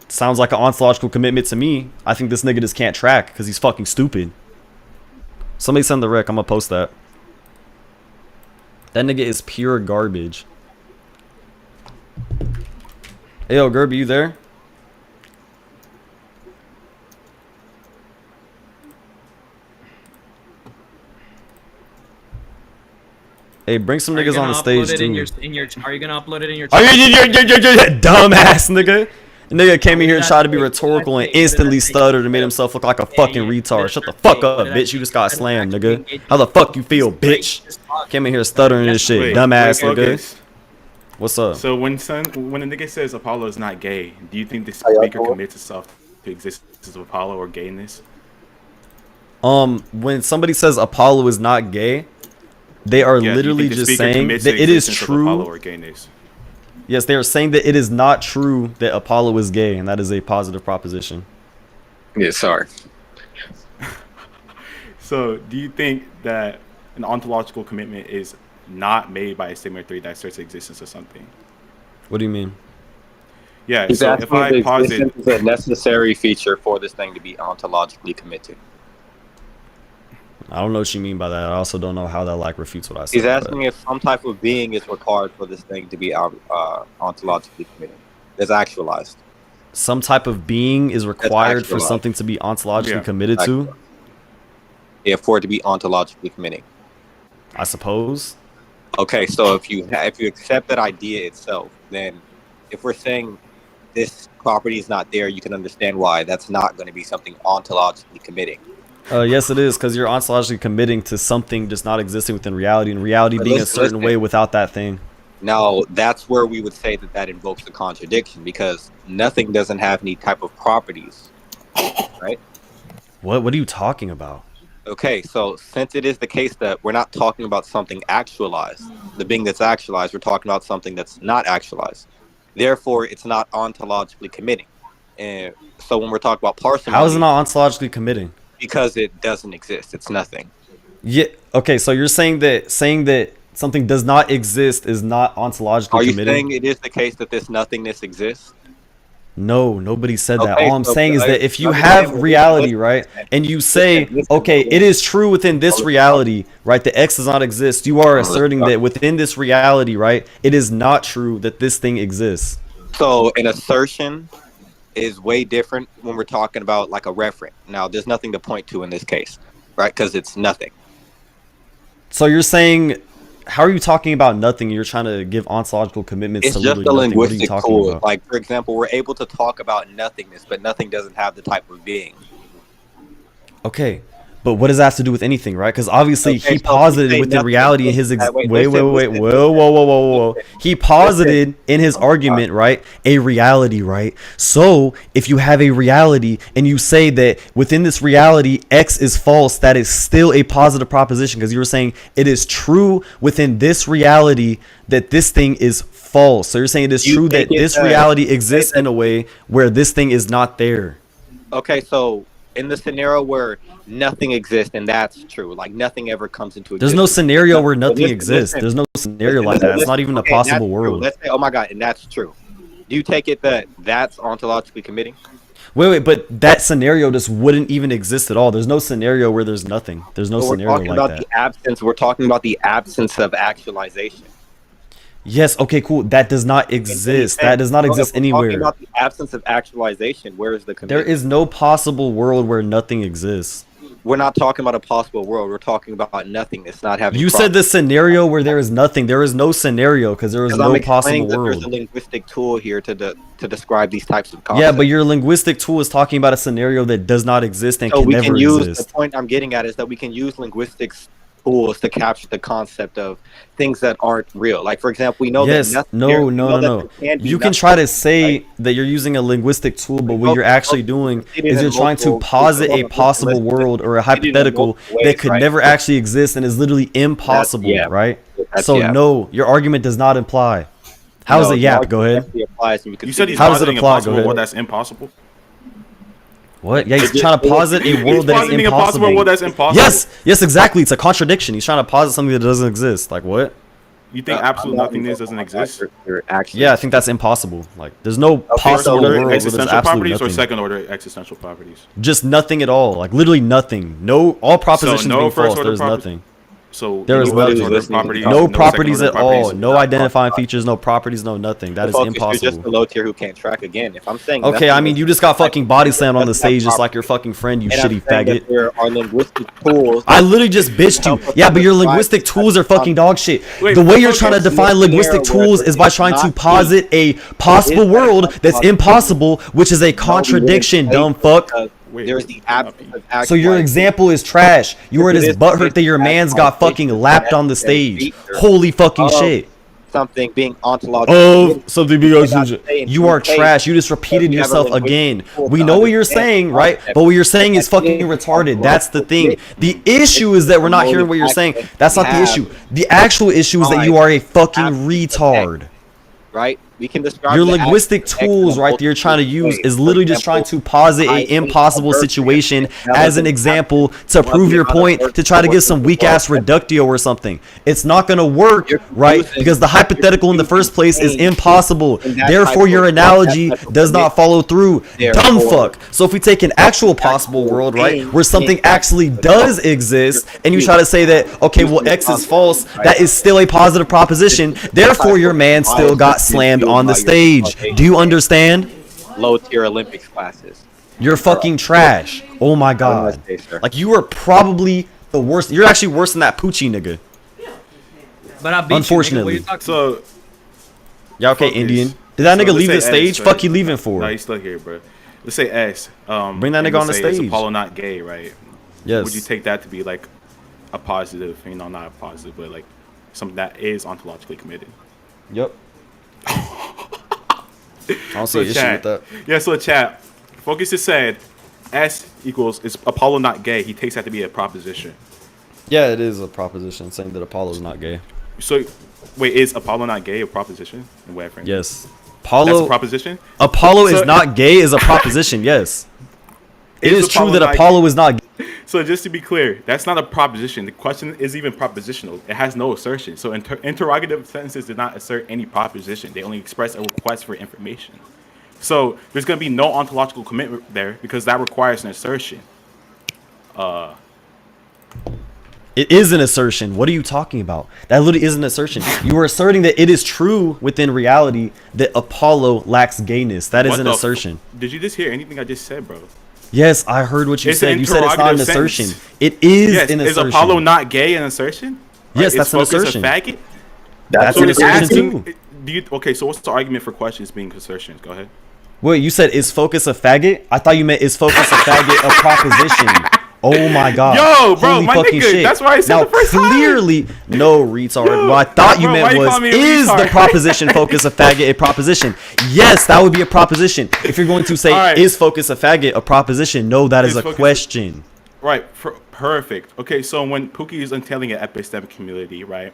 Sounds like an ontological commitment to me. I think this nigga just can't track because he's fucking stupid. Somebody send the rec. I'm gonna post that. That nigga is pure garbage. Hey, yo, Gerby, you there? Hey, bring some niggas on the stage too. Are you gonna upload it in your? Dumbass nigga. The nigga came in here and tried to be rhetorical and instantly stuttered and made himself look like a fucking retard. Shut the fuck up, bitch. You just got slammed, nigga. How the fuck you feel, bitch? Came in here stuttering this shit. Dumbass nigga. What's up? So when a nigga says Apollo is not gay, do you think the speaker commits itself to the existence of Apollo or gayness? When somebody says Apollo is not gay, they are literally just saying that it is true. Yes, they are saying that it is not true that Apollo is gay, and that is a positive proposition. Yeah, sorry. So, do you think that an ontological commitment is not made by a statement theory that asserts the existence of something? What do you mean? Yeah, He's so if I posit is a necessary feature for this thing to be ontologically committed. I don't know what you mean by that. I also don't know how that like refutes what I said. He's asking if some type of being is required for this thing to be ontologically committed. It's actualized. Some type of being is required for something to be ontologically committed to? Yeah, for it to be ontologically committing. I suppose. Okay, so if you accept that idea itself, then if we're saying this property is not there, you can understand why that's not going to be something ontologically committing. Yes, it is, because you're ontologically committing to something just not existing within reality, and reality being a certain way without that thing. Now, that's where we would say that invokes a contradiction, because nothing doesn't have any type of properties, right? What are you talking about? Okay, so since it is the case that we're not talking about something actualized, the being that's actualized, we're talking about something that's not actualized. Therefore, it's not ontologically committing. And so when we're talking about parsimony, How is it not ontologically committing? because it doesn't exist. It's nothing. Yeah. Okay. So you're saying that something does not exist is not ontologically Are you committing? saying it is the case that this nothingness exists? No, nobody said that. Okay, All I'm so saying is that if you let me have say- reality, right, and you say, okay, it is true within this reality, right, that X does not exist, you are asserting that within this reality, right, it is not true that this thing exists. So an assertion is way different when we're talking about like a referent. Now, there's nothing to point to in this case, right? Because it's nothing. So you're saying, how are you talking about nothing? You're trying to give ontological commitments It's to just literally a nothing. What are you linguistic talking tool. about? Like, for example, we're able to talk about nothingness, but nothing doesn't have the type of being. Okay, but what does that have to do with anything, right? Because obviously Okay, he so posited if you say within nothing- reality in his wait, wait, listen. whoa. He posited in his argument, right, a reality, right? So if you have a reality and you say that within this reality X is false, that is still a positive proposition because you were saying it is true within this reality that this thing is false. So you're saying it is You true take that it this as- reality exists in a way where this thing is not there. Okay, so in the scenario where nothing exists, and that's true, like nothing ever comes into existence. There's no scenario where nothing Listen, exists. listen. There's no scenario Listen, like that. It's listen. not even a Okay, that's possible true. world. Let's say, oh my God, and that's true. Do you take it that that's ontologically committing? Wait, but that scenario just wouldn't even exist at all. There's no scenario where there's nothing. There's no So we're scenario talking like about that. the absence. We're talking about the absence of actualization. Yes, okay, cool. That does not exist. That does not exist Talking anywhere. about the absence of actualization. Where is the There commitment? is no possible world where nothing exists. We're not talking about a possible world. We're talking about nothingness, not having. You said the scenario where there is nothing. There is no scenario because there is no possible There's a world. linguistic tool here to describe these types of concepts. Yeah, but your linguistic tool is talking about a scenario that does not exist and So can we never can use exist. the point I'm getting at is that we can use linguistics tools to capture the concept of things that aren't real. Like, for example, we know Yes, that nothing. no. there can be You can nothing, try to say right? that you're using a linguistic tool, but what Well, you're actually doing it is is you're in trying to multiple- posit a let's- possible let's- world or a it is in hypothetical multiple ways, that could right? never actually exist and is literally impossible, yeah. right? That's- So yeah. no, your argument does not imply. How is No, it the yap? argument Go ahead. definitely applies, and you can You said see he's How does it positing a apply? Go possible ahead. world that's impossible. What? Yeah, he's trying to posit a He's world that is positing a possible impossible. world that's impossible. Yes, exactly. It's a contradiction. He's trying to posit something that doesn't exist. Like what? You think absolute nothingness doesn't exist? You're actually, Yeah, I think that's impossible. Like, there's no possible First world order where there's existential absolutely properties or nothing. second order existential properties? Just nothing at all. Like literally nothing. No, all propositions no being first false. order There's nothing. So There is no first nothing. order Listening to properties, No second properties order at all. properties. No identifying features. No properties. No nothing. That is Focus, you're just a impossible. low tier who can't track again. If I'm saying Okay, I nothing mean, is- you just got fucking body slammed on the doesn't have stage just like properties. your fucking friend, you And I'm shitty saying that faggot. there are linguistic tools. I literally just bitched you. Yeah, but your linguistic tools are fucking dog shit. Wait, The way you're okay, trying to so define this linguistic scenario tools where is by it's trying to not posit a possible It is world that's possible. impossible, which is a contradiction, dumb fuck. Wait, There's the absence of So your actualization. example is trash. You were It just is- butthurt that your it's man's got fucking actualization. lapped on the That's a stage. feature Holy fucking of shit. Something being ontologically Oh, committed. something because you are trash. You just repeated we have a yourself linguistic again. tool We to know what you're understand saying, right? concepts But what you're saying is that fucking is retarded. That's the thing. ontologically The issue is that we're not hearing what you're saying. That's not the issue. The actual issue is that you are a fucking retard. Right? We can describe Your the linguistic absence of tools, X right, that you're trying to multiple use ways. is For literally just trying example, to posit I a think impossible diversity situation is as an example to prove your point, to try to give some weak ass reductio or something. It's not gonna work, right? Because the hypothetical in the first place is impossible. Therefore, your analogy does not follow through. Dumb fuck. So if we take an actual possible world, right, where something actually does exist, and you try to say that, okay, well, X is false, that is still a positive proposition. Therefore, your man still got slammed on the stage. Do you understand? Low tier Olympics classes. You're fucking trash. Oh my god. Like you are probably the worst. You're actually worse than that Pucci nigga. But I beat Unfortunately. You, nigga. What are you talking So Yeah, okay, Focus. Indian. Did that So nigga let's leave say the stage? S, right? Fuck you leaving No, for? he's still here, bro. Let's say S. Bring that and nigga let's on the say it's stage. Apollo not gay, right? Yes. Would you take that to be like a positive? You know, not a positive, but like something that is ontologically committed. Yep. I don't see So an issue chat. with that. Yeah. So chat. Focus just said S equals is Apollo not gay. He takes that to be a proposition. Yeah, it is a proposition saying that Apollo's not gay. So wait, is Apollo not gay a proposition? In what frame? Yes. Apollo, that's a proposition. Apollo is not gay is a proposition. Yes, it is true that Apollo is not gay. So just to be clear, that's not a proposition. The question is even propositional. It has no assertion. So interrogative sentences did not assert any proposition. They only express a request for information. So there's going to be no ontological commitment there because that requires an assertion. It is an assertion. What are you talking about? That literally is an assertion. You are asserting that it is true within reality that Apollo lacks gayness. That is an assertion. Did you just hear anything I just said, bro? Yes, I heard what you said. You said it's not an assertion. It is an assertion. Is Apollo not gay an assertion? Yes, that's an assertion. Faggot? That's an assertion too. Okay, so what's the argument for questions being assertions? Go ahead. Wait, you said is Focus a faggot? I thought you meant is Focus a faggot a proposition. Oh my god. Yo, bro, holy my fucking nigga, shit. that's why I said now, the first clearly, time. no, retard. What I thought you meant was, is the proposition Focus a faggot a proposition? Yes, that would be a proposition. If you're going to say, is Focus a faggot a proposition? No, that is a question. Right, perfect. Okay, so when Pucci is entailing an epistemic community, right,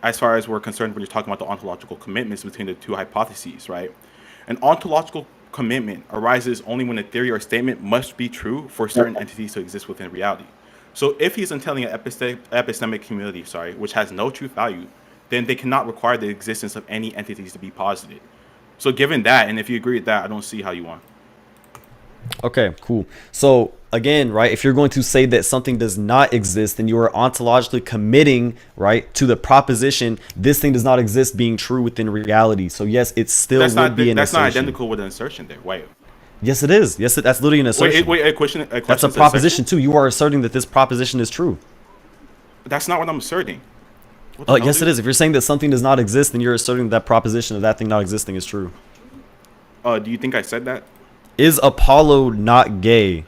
as far as we're concerned, when you're talking about the ontological commitments between the two hypotheses, right, an ontological commitment arises only when a theory or statement must be true for certain entities to exist within reality. So if he's entailing an epistemic community, which has no truth value, then they cannot require the existence of any entities to be posited. So given that, and if you agree with that, I don't see how you want. Okay, cool. So again, right, if you're going to say that something does not exist, then you are ontologically committing, right, to the proposition this thing does not exist being true within reality. So yes, it still would be an assertion. That's not identical with an assertion there. Wait. Yes, it is. Yes, that's literally an assertion. Wait, a question that's a proposition too. You are asserting that this proposition is true. That's not what I'm asserting. Yes, it is. If you're saying that something does not exist, then you're asserting that proposition of that thing not existing is true. Do you think I said that? Is Apollo not gay?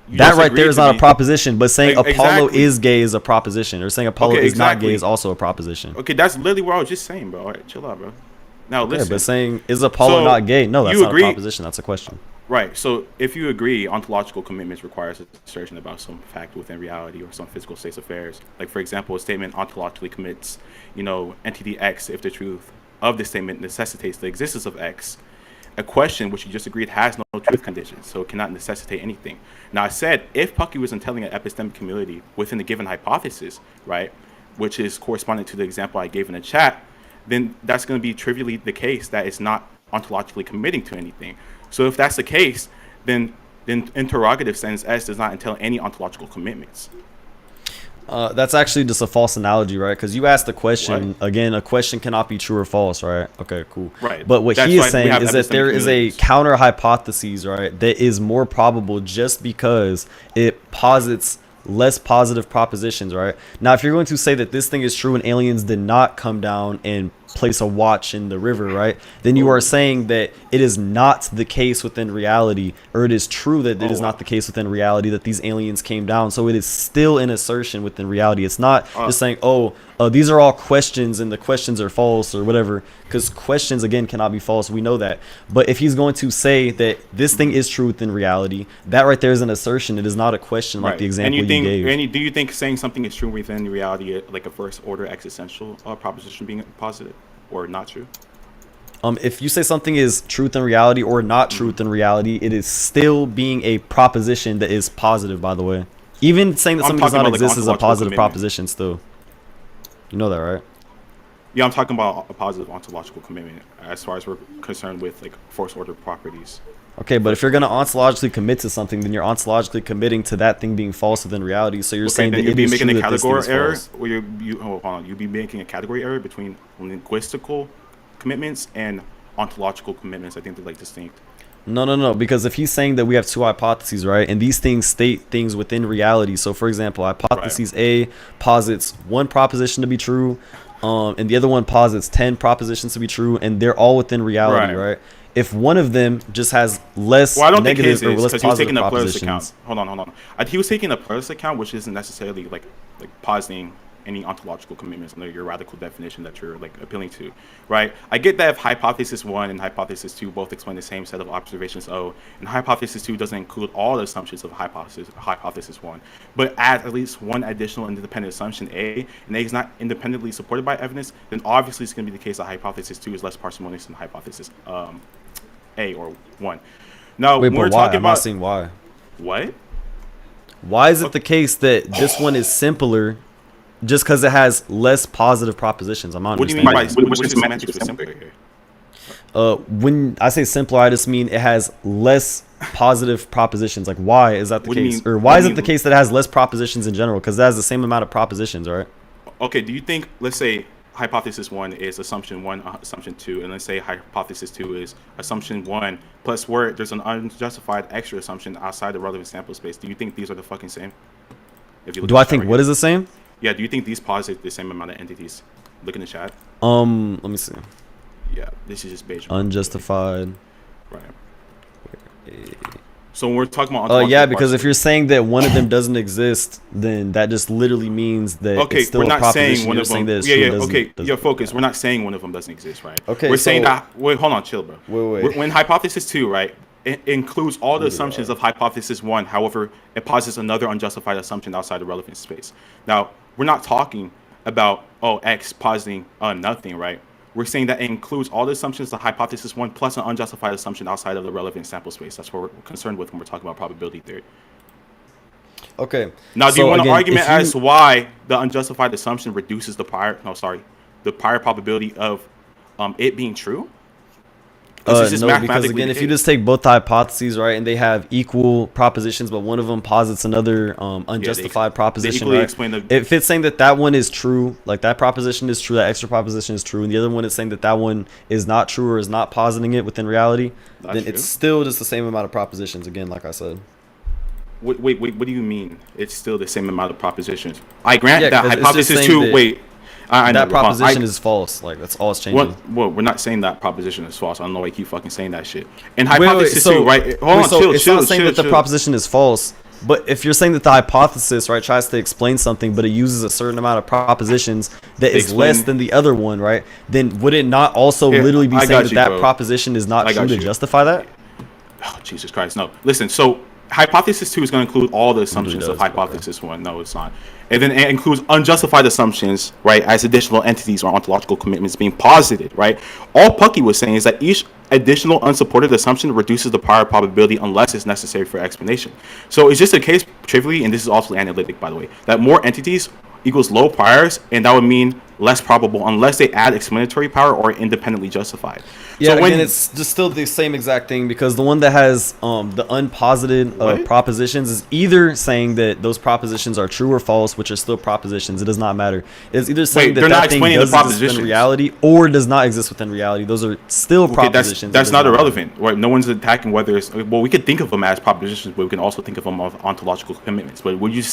That right there is not a proposition, but saying Apollo is gay is a proposition, or saying Apollo is not gay is also a proposition. Okay, that's literally what I was just saying, bro. All right, chill out, bro. Now listen. But saying is Apollo not gay? No, that's not a proposition. That's a question. Right. So if you agree, ontological commitments requires an assertion about some fact within reality or some physical states of affairs. Like for example, a statement ontologically commits, entity X if the truth of the statement necessitates the existence of X. A question which you just agreed has no truth conditions, so it cannot necessitate anything. Now I said if Pucci was entailing an epistemic community within the given hypothesis, right, which is corresponding to the example I gave in the chat, then that's going to be trivially the case that it's not ontologically committing to anything. So if that's the case, then interrogative sentence S does not entail any ontological commitments. That's actually just a false analogy, right? Because you asked the question again. A question cannot be true or false, right? Okay, cool. Right. But what he is saying is that there is a counter hypothesis, right, that is more probable just because it posits less positive propositions, right? Now, if you're going to say that this thing is true and aliens did not come down and place a watch in the river, right, then you are saying that it is not the case within reality, or it is true that it is not the case within reality that these aliens came down. So it is still an assertion within reality. It's not just saying, these are all questions and the questions are false or whatever, because questions again cannot be false. We know that. But if he's going to say that this thing is true within reality, that right there is an assertion. It is not a question like the example you gave. And do you think saying something is true within reality, like a first order existential proposition being positive or not true? If you say something is truth in reality or not truth in reality, it is still being a proposition that is positive, by the way. Even saying that something does not exist is a positive proposition still. You know that, right? Yeah, I'm talking about a positive ontological commitment as far as we're concerned with like first order properties. Okay, but if you're going to ontologically commit to something, then you're ontologically committing to that thing being false within reality. So you're saying that you'd be making a category error, or you'd be making a category error between linguistical commitments and ontological commitments. I think they're like distinct. No, because if he's saying that we have two hypotheses, right, and these things state things within reality. So for example, hypothesis A posits one proposition to be true, and the other one posits 10 propositions to be true, and they're all within reality, right? If one of them just has less negative or less positive propositions. Hold on. He was taking a Pluralist account, which isn't necessarily like positing any ontological commitments under your radical definition that you're like appealing to, right? I get that if hypothesis 1 and hypothesis 2 both explain the same set of observations O, and hypothesis 2 doesn't include all the assumptions of hypothesis 1, but adds at least one additional independent assumption A, and A is not independently supported by evidence, then obviously it's going to be the case that hypothesis 2 is less parsimonious than hypothesis A or 1. Now, wait, when we're but why? talking I'm about not seeing why. What? Why is it the case that this one is simpler just because it has less positive propositions? I'm not What do you mean understanding. by what's the semantics for simpler here? When I say simpler, I just mean it has less positive propositions. Like, why is that the What do you case? mean- Or what why do is you it the mean- case that it has less propositions in general? Because it has the same amount of propositions, right? Okay, do you think, let's say hypothesis 1 is assumption 1, assumption 2, and let's say hypothesis 2 is assumption 1 plus where there's an unjustified extra assumption outside the relevant sample space. Do you think these are the fucking same? If you look Do at I the chat think right what here. is the same? Yeah, do you think these posit the same amount of entities? Look in the chat. Let me see. Yeah, this is just beige. Unjustified. Right. So when we're talking about Yeah, ontological because if parts- you're saying that one of them doesn't exist, then that just literally means that Okay, it's still we're a not proposition. saying one You're of saying them. that it's Yeah, true, yeah, doesn't- okay. doesn't- Yeah, focus. We're not saying one of them doesn't exist, right? Okay, We're saying so- that. Wait, hold on, chill, bro. Wait. When hypothesis 2, right, it includes all the assumptions of hypothesis 1. However, it posits another unjustified assumption outside the relevant space. Now, we're not talking about X positing nothing, right? We're saying that it includes all the assumptions of hypothesis 1 plus an unjustified assumption outside of the relevant sample space. That's what we're concerned with when we're talking about probability theory. Okay. Now, do you So want again, an argument if you- as to why the unjustified assumption reduces the prior probability of it being true? This is no, because mathematically again, the if you case. just take both hypotheses, right, and they have equal propositions, but one of them posits another unjustified proposition, equally right? explain the- If it's saying that that one is true, like that proposition is true, that extra proposition is true, and the other one is saying that that one is not true or is not positing it within reality, That's then true. it's still just the same amount of propositions. Again, like I said. Wait, what do you mean? It's still the same amount of propositions. I grant Yeah, that 'cause it's just hypothesis saying 2. that Wait, I know, that hold on. proposition is false. Like that's all it's changing. Well, we're not saying that proposition is false. I don't know why you keep fucking saying that shit. And Wait, hypothesis 2, right? Hold on, so chill, it's chill, not saying chill, that the chill. proposition is false, but if you're saying that the hypothesis, right, tries to explain something, but it uses a certain amount of propositions that is less than the other one, right? Then would it not also Here, literally be I saying got that you, that bro. proposition is not I true got to you. justify that? Oh, Jesus Christ, no. Listen, so hypothesis 2 is going to include all the assumptions does, of but hypothesis 1. No, it's not. And then it includes unjustified assumptions, right, as additional entities or ontological commitments being posited, right? All Pucci was saying is that each additional unsupported assumption reduces the prior probability unless it's necessary for explanation. So it's just a case, trivially, and this is also analytic, by the way, that more entities equals low priors, and that would mean less probable unless they add explanatory power or independently justified. Yeah, so again, it's just still the same exact thing because the one that has the unposited What? propositions is either saying that those propositions are true or false, which are still propositions. It does not matter. It's either saying they're that not that thing explaining the does exist within propositions. reality or does not exist within reality. Those are still okay, propositions. that's It does not matter. irrelevant, right? No one's attacking whether it's well. We could think of them as propositions, but we can also think of them as ontological commitments. But what you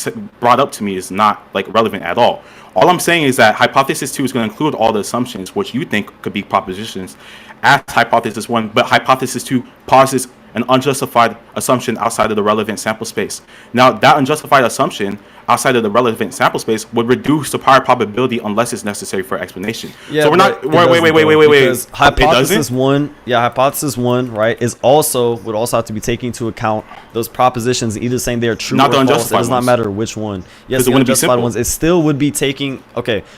brought up to me is not like relevant at all. All I'm saying is that hypothesis 2 is going to include all the assumptions which you think could be propositions as hypothesis 1, but hypothesis 2 posits an unjustified assumption outside of the relevant sample space. Now, that unjustified assumption outside of the relevant sample space would reduce the prior probability unless it's necessary for explanation. Yeah, so we're not. Wait. Because It hypothesis doesn't? one, hypothesis one, right, is also would also have to be taking into account those propositions, either saying they are true Not the or false. It unjustified does not ones. matter which one. Yes, 'Cause it the wouldn't be unjustified simple. ones. It still would be taking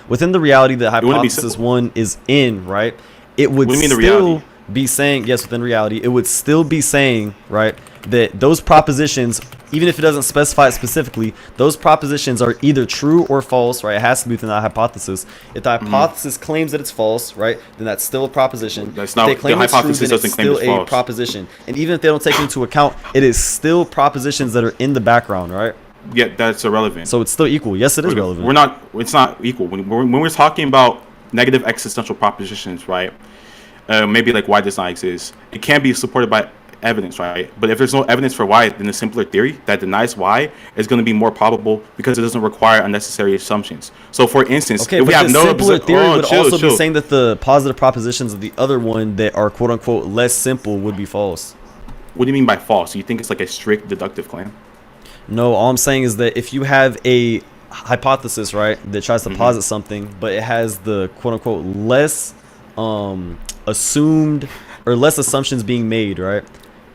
within the reality that wouldn't be hypothesis simple. one is in, right? It would What do you mean the still reality? be saying within reality. It would still be saying, right, that those propositions, even if it doesn't specify it specifically, those propositions are either true or false, right? It has to be within that hypothesis. If the hypothesis claims that it's false, right, then that's still a proposition. That's If not- they claim the it's true, hypothesis then it's doesn't claim still it's a false. proposition. And even if they don't take it into account, it is still propositions that are in the background, right? Yeah, that's irrelevant. So it's still equal. Yes, it is relevant. We're not. It's not equal. When we're talking about negative existential propositions, right? Maybe like why does not exist. It can be supported by evidence, right? But if there's no evidence for why, then a simpler theory that denies why is going to be more probable because it doesn't require unnecessary assumptions. So, for instance, Okay, if but we have the no simpler theory would also chill. be saying that the positive propositions of the other one that are quote unquote less simple would be false. What do you mean by false? You think it's like a strict deductive claim? No, all I'm saying is that if you have a hypothesis, right, that tries to posit something, but it has the quote unquote less assumed or less assumptions being made, right?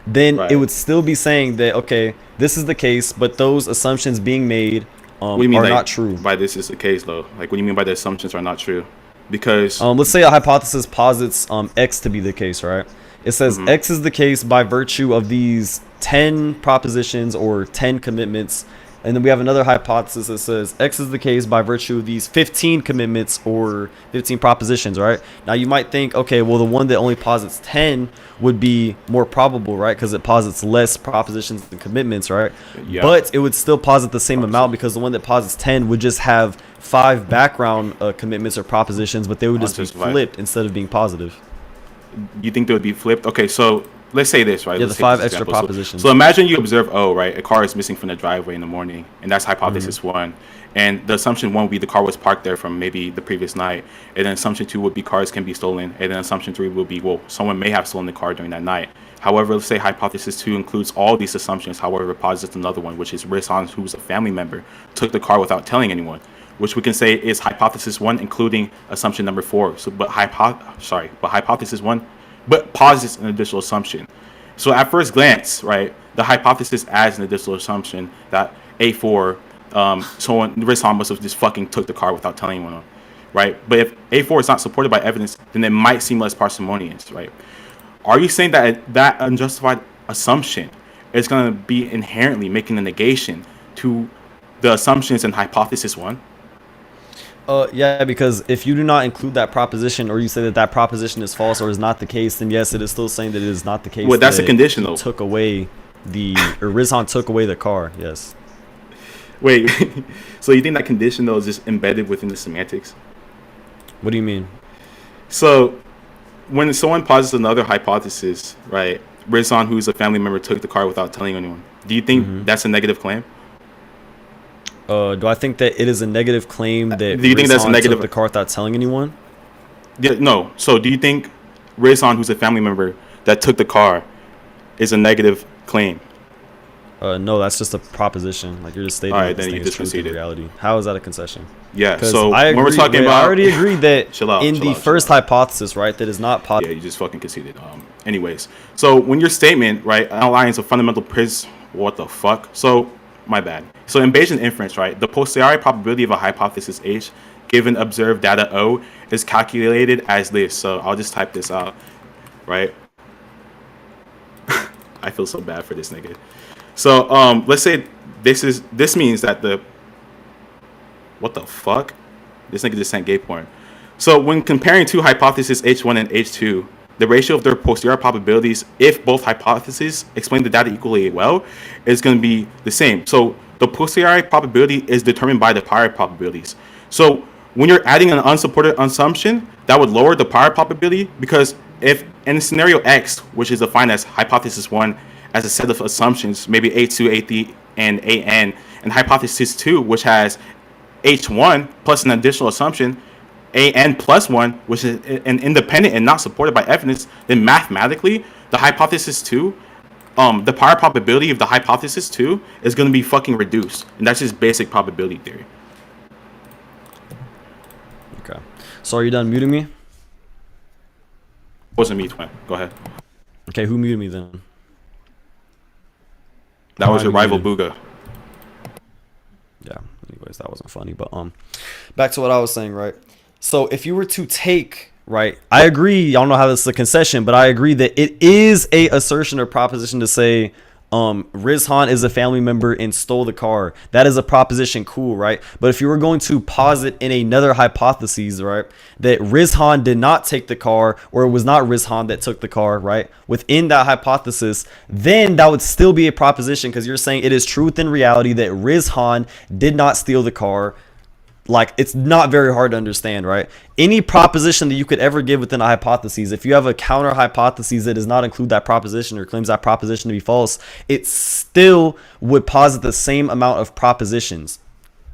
Then it would still be saying that, okay, this is the case, but those assumptions being made what do you mean, are like, not true. By this is the case, though? Like, what do you mean by the assumptions are not true? Because let's say a hypothesis posits X to be the case, right? It says X is the case by virtue of these 10 propositions or 10 commitments. And then we have another hypothesis that says X is the case by virtue of these 15 commitments or 15 propositions, right? Now you might think, okay, well, the one that only posits 10 would be more probable, right? Because it posits less propositions than commitments, right? Yeah. But it would still posit the same amount because the one that posits 10 would just have 5 background commitments or propositions, but they would just be flipped instead of being positive. You think they would be flipped? Okay, so let's say this, right? Yeah, let's the 5 extra propositions. So imagine you observe, oh, right, a car is missing from the driveway in the morning, and that's hypothesis 1. And the assumption 1 would be the car was parked there from maybe the previous night. And then assumption 2 would be cars can be stolen. And then assumption 3 would be, well, someone may have stolen the car during that night. However, let's say hypothesis 2 includes all these assumptions. However, it posits another one, which is Rizhan, who's a family member, took the car without telling anyone, which we can say is hypothesis 1, including assumption number 4. So, but hypothesis 1, but posits an additional assumption. So at first glance, right, the hypothesis adds an additional assumption that A4, someone, Rizhan must have just fucking took the car without telling anyone, right? But if A4 is not supported by evidence, then it might seem less parsimonious, right? Are you saying that that unjustified assumption is going to be inherently making a negation to the assumptions in hypothesis 1? Yeah, because if you do not include that proposition, or you say that that proposition is false or is not the case, then yes, it is still saying that it is not the case. Well, that's a condition, though. Took away or Rizhan took away the car. Yes. Wait, so you think that condition though is just embedded within the semantics? What do you mean? So, when someone posits another hypothesis, right? Rizhan, who's a family member, took the car without telling anyone. Do you think that's a negative claim? Do I think that it is a negative claim that do you think that's a negative took the car without telling anyone? Yeah, no. So do you think Rizhan, who's a family member that took the car, is a negative claim? No, that's just a proposition. Like you're just stating. All right, then you just conceded. Reality. How is that a concession? Yeah. So I agree, when we're talking about, I already agreed that in the first hypothesis, hypothesis, right, that is not possible. Yeah, you just fucking conceded. Anyways, so when your statement, right, outlines a fundamental what the fuck? So my bad. So in Bayesian inference, right, the posteriori probability of a hypothesis H given observed data O is calculated as this. So I'll just type this out, right? I feel so bad for this nigga. So let's say this means that what the fuck? This nigga just sent gay porn. So when comparing two hypotheses H1 and H2, the ratio of their posterior probabilities, if both hypotheses explain the data equally well, is going to be the same. So the posteriori probability is determined by the prior probabilities. So when you're adding an unsupported assumption, that would lower the prior probability, because if in scenario X, which is defined as hypothesis 1 as a set of assumptions, maybe A2, A3, and AN, and hypothesis 2, which has H1 plus an additional assumption, AN plus 1, which is an independent and not supported by evidence, then mathematically, the hypothesis 2, the prior probability of the hypothesis 2 is going to be fucking reduced. And that's just basic probability theory. Okay. So are you done muting me? Wasn't me, twin. Go ahead. Okay, who muted me then? That was your rival Booga. Yeah, anyways, that wasn't funny. But back to what I was saying, right? So if you were to take, right, I agree, y'all know how this is a concession, but I agree that it is a assertion or proposition to say Rizhan is a family member and stole the car. That is a proposition, cool, right? But if you were going to posit in another hypothesis, right, that Rizhan did not take the car, or it was not Rizhan that took the car, right, within that hypothesis, then that would still be a proposition, because you're saying it is true within reality that Rizhan did not steal the car. Like, it's not very hard to understand, right? Any proposition that you could ever give within a hypothesis, if you have a counter hypothesis that does not include that proposition or claims that proposition to be false, it still would posit the same amount of propositions.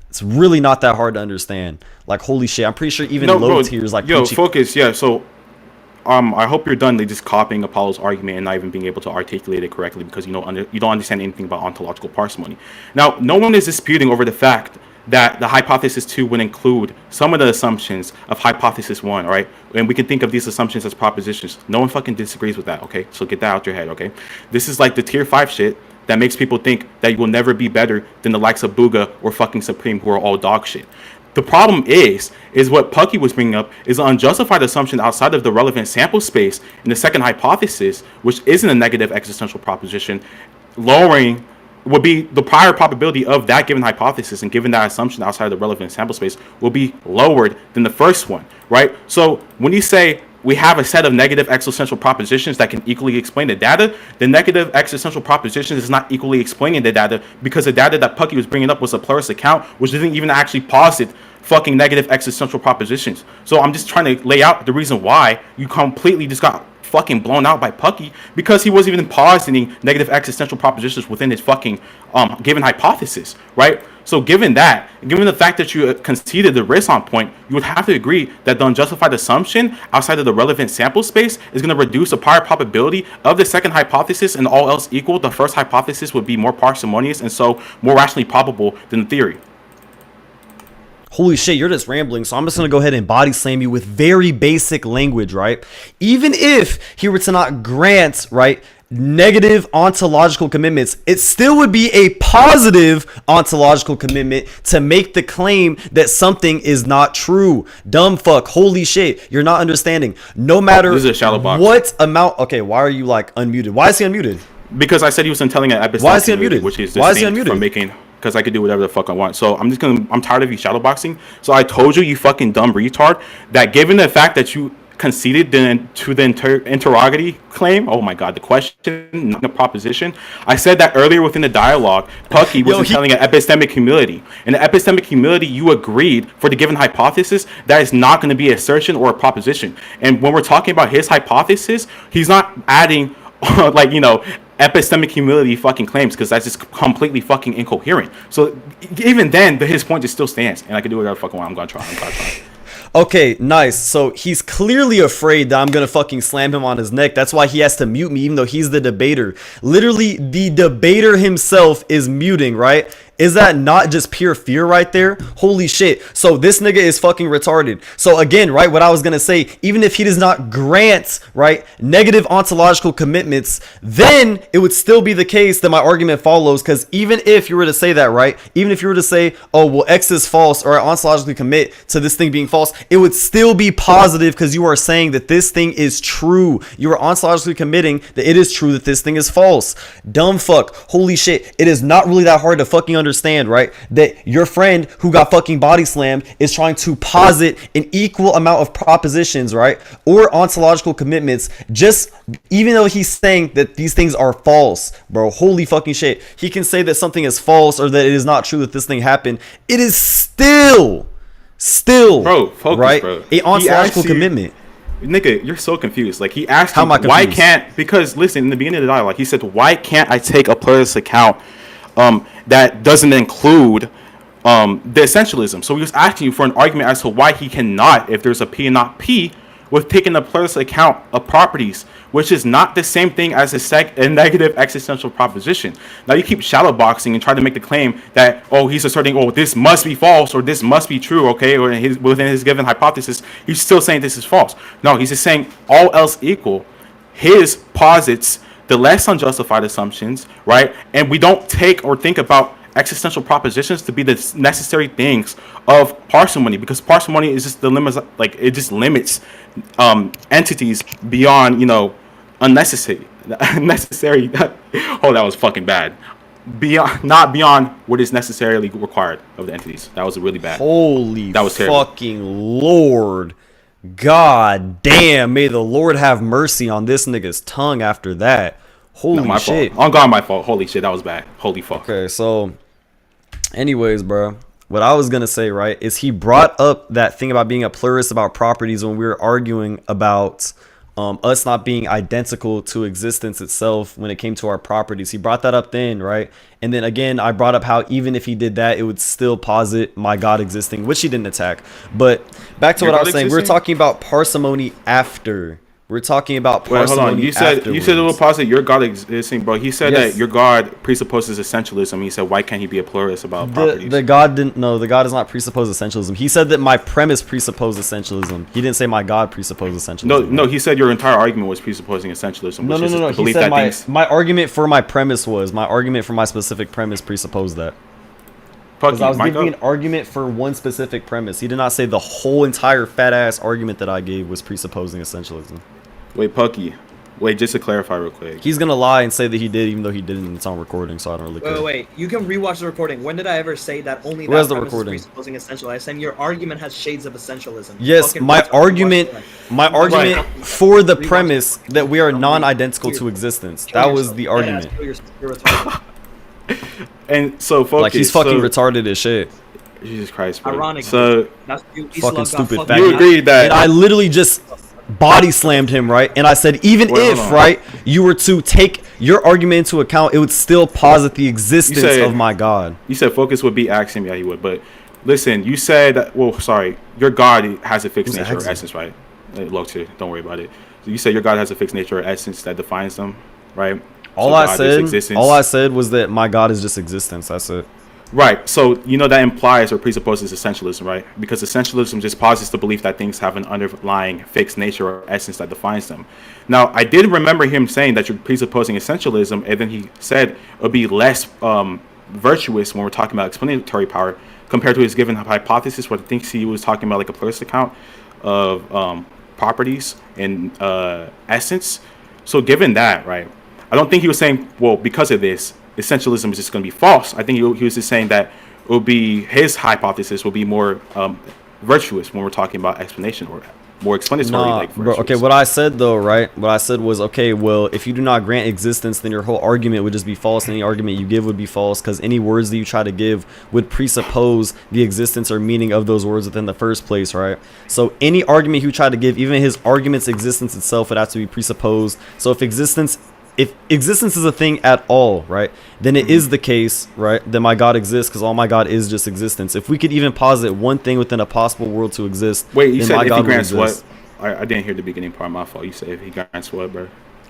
It's really not that hard to understand. Like, holy shit, I'm pretty sure even low tiers like yo, Pucci. Focus, yeah, so I hope you're done just copying Apollo's argument and not even being able to articulate it correctly, because you don't understand anything about ontological parsimony. Now, no one is disputing over the fact that the hypothesis 2 would include some of the assumptions of hypothesis 1, right? And we can think of these assumptions as propositions. No one fucking disagrees with that, okay? So get that out your head, okay? This is like the tier 5 shit that makes people think that you will never be better than the likes of Booga or fucking Supreme, who are all dog shit. The problem is what Pucci was bringing up is an unjustified assumption outside of the relevant sample space in the second hypothesis, which isn't a negative existential proposition, lowering would be the prior probability of that given hypothesis, and given that assumption outside of the relevant sample space will be lowered than the first one, right? So when you say we have a set of negative existential propositions that can equally explain the data, the negative existential proposition is not equally explaining the data, because the data that Pucci was bringing up was a pluralist account, which didn't even actually posit fucking negative existential propositions. So I'm just trying to lay out the reason why you completely just got fucking blown out by Pucci, because he wasn't even positing negative existential propositions within his fucking given hypothesis, right? So given that, given the fact that you conceded the risk on point, you would have to agree that the unjustified assumption outside of the relevant sample space is going to reduce the prior probability of the second hypothesis, and all else equal, the first hypothesis would be more parsimonious and so more rationally probable than the theory. Holy shit, you're just rambling, so I'm just gonna go ahead and body slam you with very basic language, right? Even if he were to not grant, right, negative ontological commitments, it still would be a positive ontological commitment to make the claim that something is not true. Dumb fuck. Holy shit, you're not understanding. No matter this is a shallow box. What amount. Okay, why are you like unmuted? Why is he unmuted? Because I said he was telling an epistemic. Why is he unmuted? Which is why is he unmuted? From making, because I could do whatever the fuck I want. So I'm tired of you shadowboxing. So I told you, you fucking dumb retard, that given the fact that you conceded to the interrogatory claim, oh my god, the question, not the proposition. I said that earlier within the dialogue, Pucci was telling an epistemic humility. In the epistemic humility, you agreed for the given hypothesis that is not going to be an assertion or a proposition. And when we're talking about his hypothesis, he's not adding like, you know, epistemic humility fucking claims, because that's just completely fucking incoherent. So even then, his point just still stands, and I can do whatever fucking want. I'm gonna try. Okay, nice. So he's clearly afraid that I'm gonna fucking slam him on his neck. That's why he has to mute me, even though he's the debater. Literally, the debater himself is muting, right? Is that not just pure fear right there? Holy shit. So this nigga is fucking retarded. So again, right, what I was gonna say, even if he does not grant, right, negative ontological commitments, then it would still be the case that my argument follows, because even if you were to say that, right, even if you were to say, oh, well, X is false, or I ontologically commit to this thing being false, it would still be positive, because you are saying that this thing is true. You are ontologically committing that it is true that this thing is false. Dumb fuck. Holy shit. It is not really that hard to fucking understand, right, that your friend who got fucking body slammed is trying to posit an equal amount of propositions, right, or ontological commitments, just even though he's saying that these things are false, bro. Holy fucking shit. He can say that something is false or that it is not true that this thing happened. It is still bro, focus, right, bro. a ontological commitment. Nigga, you're so confused. Like, he asked you, why can't, because listen, in the beginning of the dialogue, he said, why can't I take a pluralist account that doesn't include the essentialism? So he was asking you for an argument as to why he cannot, if there's a P and not P, with taking a pluralist account of properties, which is not the same thing as a negative existential proposition. Now you keep shadowboxing and try to make the claim that, oh, he's asserting, oh, this must be false or this must be true, okay, or within his given hypothesis, he's still saying this is false. No, he's just saying all else equal, his posits the less unjustified assumptions, right? And we don't take or think about existential propositions to be the necessary things of parsimony, because parsimony is just the limits, like it just limits entities beyond, you know, unnecessary. Oh, that was fucking bad. Not beyond what is necessarily required of the entities. That was really bad. Holy, that was terrible. Fucking Lord. God damn, may the Lord have mercy on this nigga's tongue after that. Holy my shit. Fault. On God, my fault. Holy shit, that was bad. Holy fuck. Okay, so anyways, bro, what I was gonna say, right, is he brought up that thing about being a pluralist about properties when we were arguing about us not being identical to existence itself when it came to our properties. He brought that up then, right? And then again, I brought up how even if he did that, it would still posit my God existing, which he didn't attack. But back to what I was saying, we were talking about parsimony after We're talking about Wait, hold on. parsimony You said it afterwards. will posit your God existing, bro. He said Yes. that your God presupposes essentialism. He said, why can't he be a pluralist about properties? The God didn't. No, the God does not presuppose essentialism. He said that my premise presupposed essentialism. He didn't say my God presupposed essentialism. No, he said your entire argument was presupposing essentialism. No, which no, is no, no. the He belief said that my argument for my premise was my argument for my specific premise presupposed that. Because I was giving an argument for one specific premise. He did not say the whole entire fat ass argument that I gave was presupposing essentialism. Wait, Pucky. Wait, just to clarify real quick. He's gonna lie and say that he did, even though he didn't. And it's on recording, so I don't really care. Wait. You can rewatch the recording. When did I ever say that only Where's that the premise recording? is presupposing essential? I said your argument has shades of essentialism. Yes, Fucking my retard. argument Right. for the premise that we are non-identical to existence. That was the argument. You're retarded. And so, Focus. Like he's fucking retarded as shit. Jesus Christ, bro. Ironically, So, that's you. Fucking stupid you faggot. agree that... And I literally just body slammed him, right? And I said, even if, right, you were to take your argument into account, it would still posit the existence of my God. You said Focus would be Axiom. Yeah, he would. But listen, you said that, well, sorry, your God has a fixed nature or essence, right? Look, don't worry about it. So you said your God has a fixed nature or essence that defines them, right? All I said was that my God is just existence. That's it. Right. So, you know, that implies or presupposes essentialism, right? Because essentialism just posits the belief that things have an underlying fixed nature or essence that defines them. Now, I did remember him saying that you're presupposing essentialism, and then he said it would be less virtuous when we're talking about explanatory power compared to his given hypothesis, where I think he was talking about like a pluralist account of properties and essence. So given that, right, I don't think he was saying, well, because of this, essentialism is just going to be false. I think he was just saying that it will be, his hypothesis will be more virtuous when we're talking about explanation or more explanatory. Nah, like bro, okay, what I said though, right? What I said was, okay, well, if you do not grant existence, then your whole argument would just be false. Any argument you give would be false because any words that you try to give would presuppose the existence or meaning of those words within the first place, right? So any argument you try to give, even his argument's existence itself would have to be presupposed. So if existence is a thing at all, right, then it is the case, right, that my God exists because all my God is just existence. If we could even posit one thing within a possible world to exist, wait, you then said my if God he grants would exist. what? I didn't hear the beginning part. My fault. You said if he grants what, bro?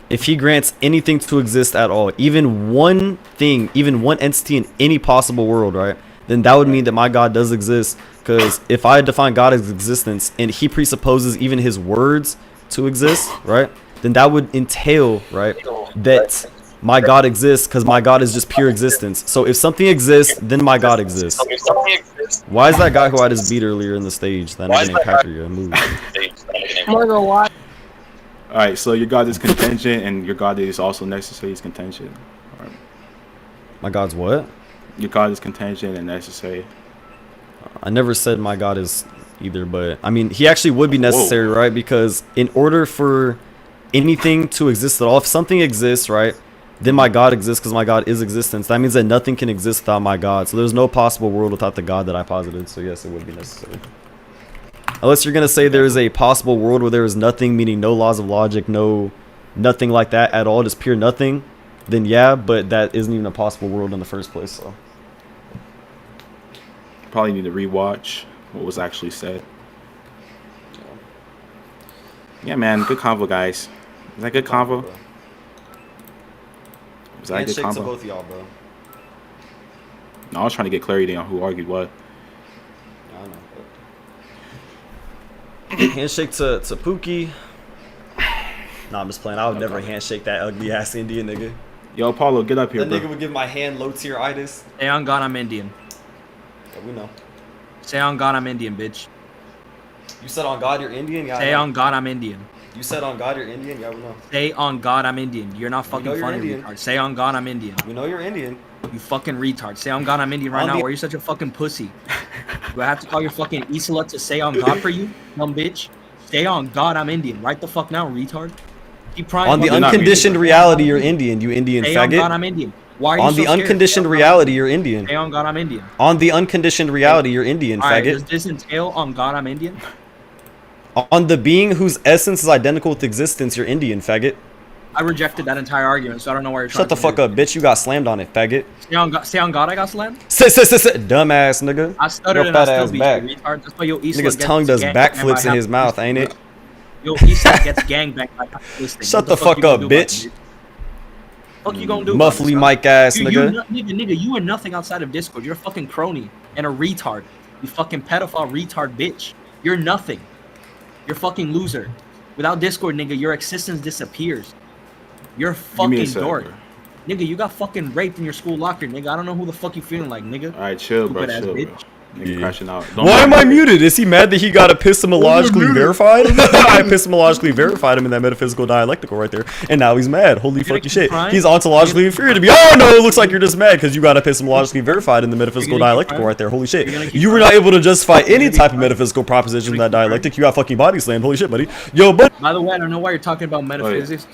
If he grants anything to exist at all, even one thing, even one entity in any possible world, right, then that would mean that my God does exist. Because if I define God as existence and he presupposes even his words to exist, right, then that would entail, right, that my God exists because my God is just pure existence. So if something exists, then my God exists. Why is that guy who I just beat earlier in the stage, that nigga named Patrick, moved? Alright, so your God is contingent and your God is also necessary is contingent. Right. My God's what? Your God is contingent and necessary. I never said my God is either, but I mean, he actually would be necessary, right? Because in order for anything to exist at all, if something exists, right, then my God exists because my God is existence. That means that nothing can exist without my God. So there's no possible world without the God that I posited. So yes, it would be necessary. Unless you're gonna say there is a possible world where there is nothing, meaning no laws of logic, nothing like that at all, just pure nothing, then yeah, but that isn't even a possible world in the first place. So Probably need to rewatch what was actually said. Yeah, man, good convo, guys. Is that good convo? Was that a good convo? to both of y'all, bro. No, I was trying to get clarity on who argued what. I know. Handshake to Pucci. Nah, I'm just playing. I would never handshake that ugly ass Indian nigga. Yo, Paulo, get up here, That bro. nigga would give my hand low tier itis. Say on God, I'm Indian. Yeah, we know. Say on God, I'm Indian, bitch. You said on God you're Indian? Yeah. Say on God, I'm Indian. You said on God you're Indian? Yeah, we know. Say on God, I'm Indian. You're not fucking know you're funny, Indian. retard. Say on God, I'm Indian. We know you're Indian. You fucking retard. Say on God, I'm Indian right On now. the- Why are you such a fucking pussy? Do I have to call your fucking Isla to say on God for you, dumb bitch? Say on God, I'm Indian. Right the fuck now, retard. Keep prying. On the You're not unconditioned Indian. reality you're Indian, you Indian Say on God, faggot. I'm Indian. Why are you On so the scared? unconditioned reality you're Indian. Say on God, I'm Indian. On the unconditioned reality you're Indian, Alright, faggot. does this entail on God, I'm Indian? On the being whose essence is identical with existence, you're Indian, faggot. I rejected that entire argument, so I don't know why you're trying Shut the to fuck do. up, bitch. You got slammed on it, faggot. Say on God, I got slammed? Sit, dumbass nigga. I stuttered Your and I fat still ass beat back. you, retard. That's why your Isla Nigga's gets tongue does ganked backflips and in his mouth, ain't it? Yo, he said gets gangbanged by listening. Shut What the fuck you gonna up, do about bitch. it? Fuck you gonna do? about it, Muffly son? mic ass nigga. Nigga, you are nothing outside of Discord. You're a fucking crony and a retard. You fucking pedophile retard bitch. You're nothing. You're a fucking loser. Without Discord, nigga, your existence disappears. You're a fucking dork. Nigga, you got fucking raped in your school locker, nigga. I don't know who the fuck you feeling like, nigga. Alright, chill, bro. Stupid ass Chill, bitch. bro. Nigga crashing out. Don't Why am mind I me. muted? Is he mad that he got epistemologically verified? I epistemologically verified him in that metaphysical dialectical right there, and now he's mad. Holy fucking shit. He's ontologically inferior to me. Oh no, it looks like you're just mad because you got epistemologically verified in the metaphysical dialectical right there. Holy shit. You were not able to justify any type of metaphysical proposition in that dialectic. You got fucking body slammed. Holy shit, buddy. Yo, but By the way, I don't know why you're talking about metaphysics.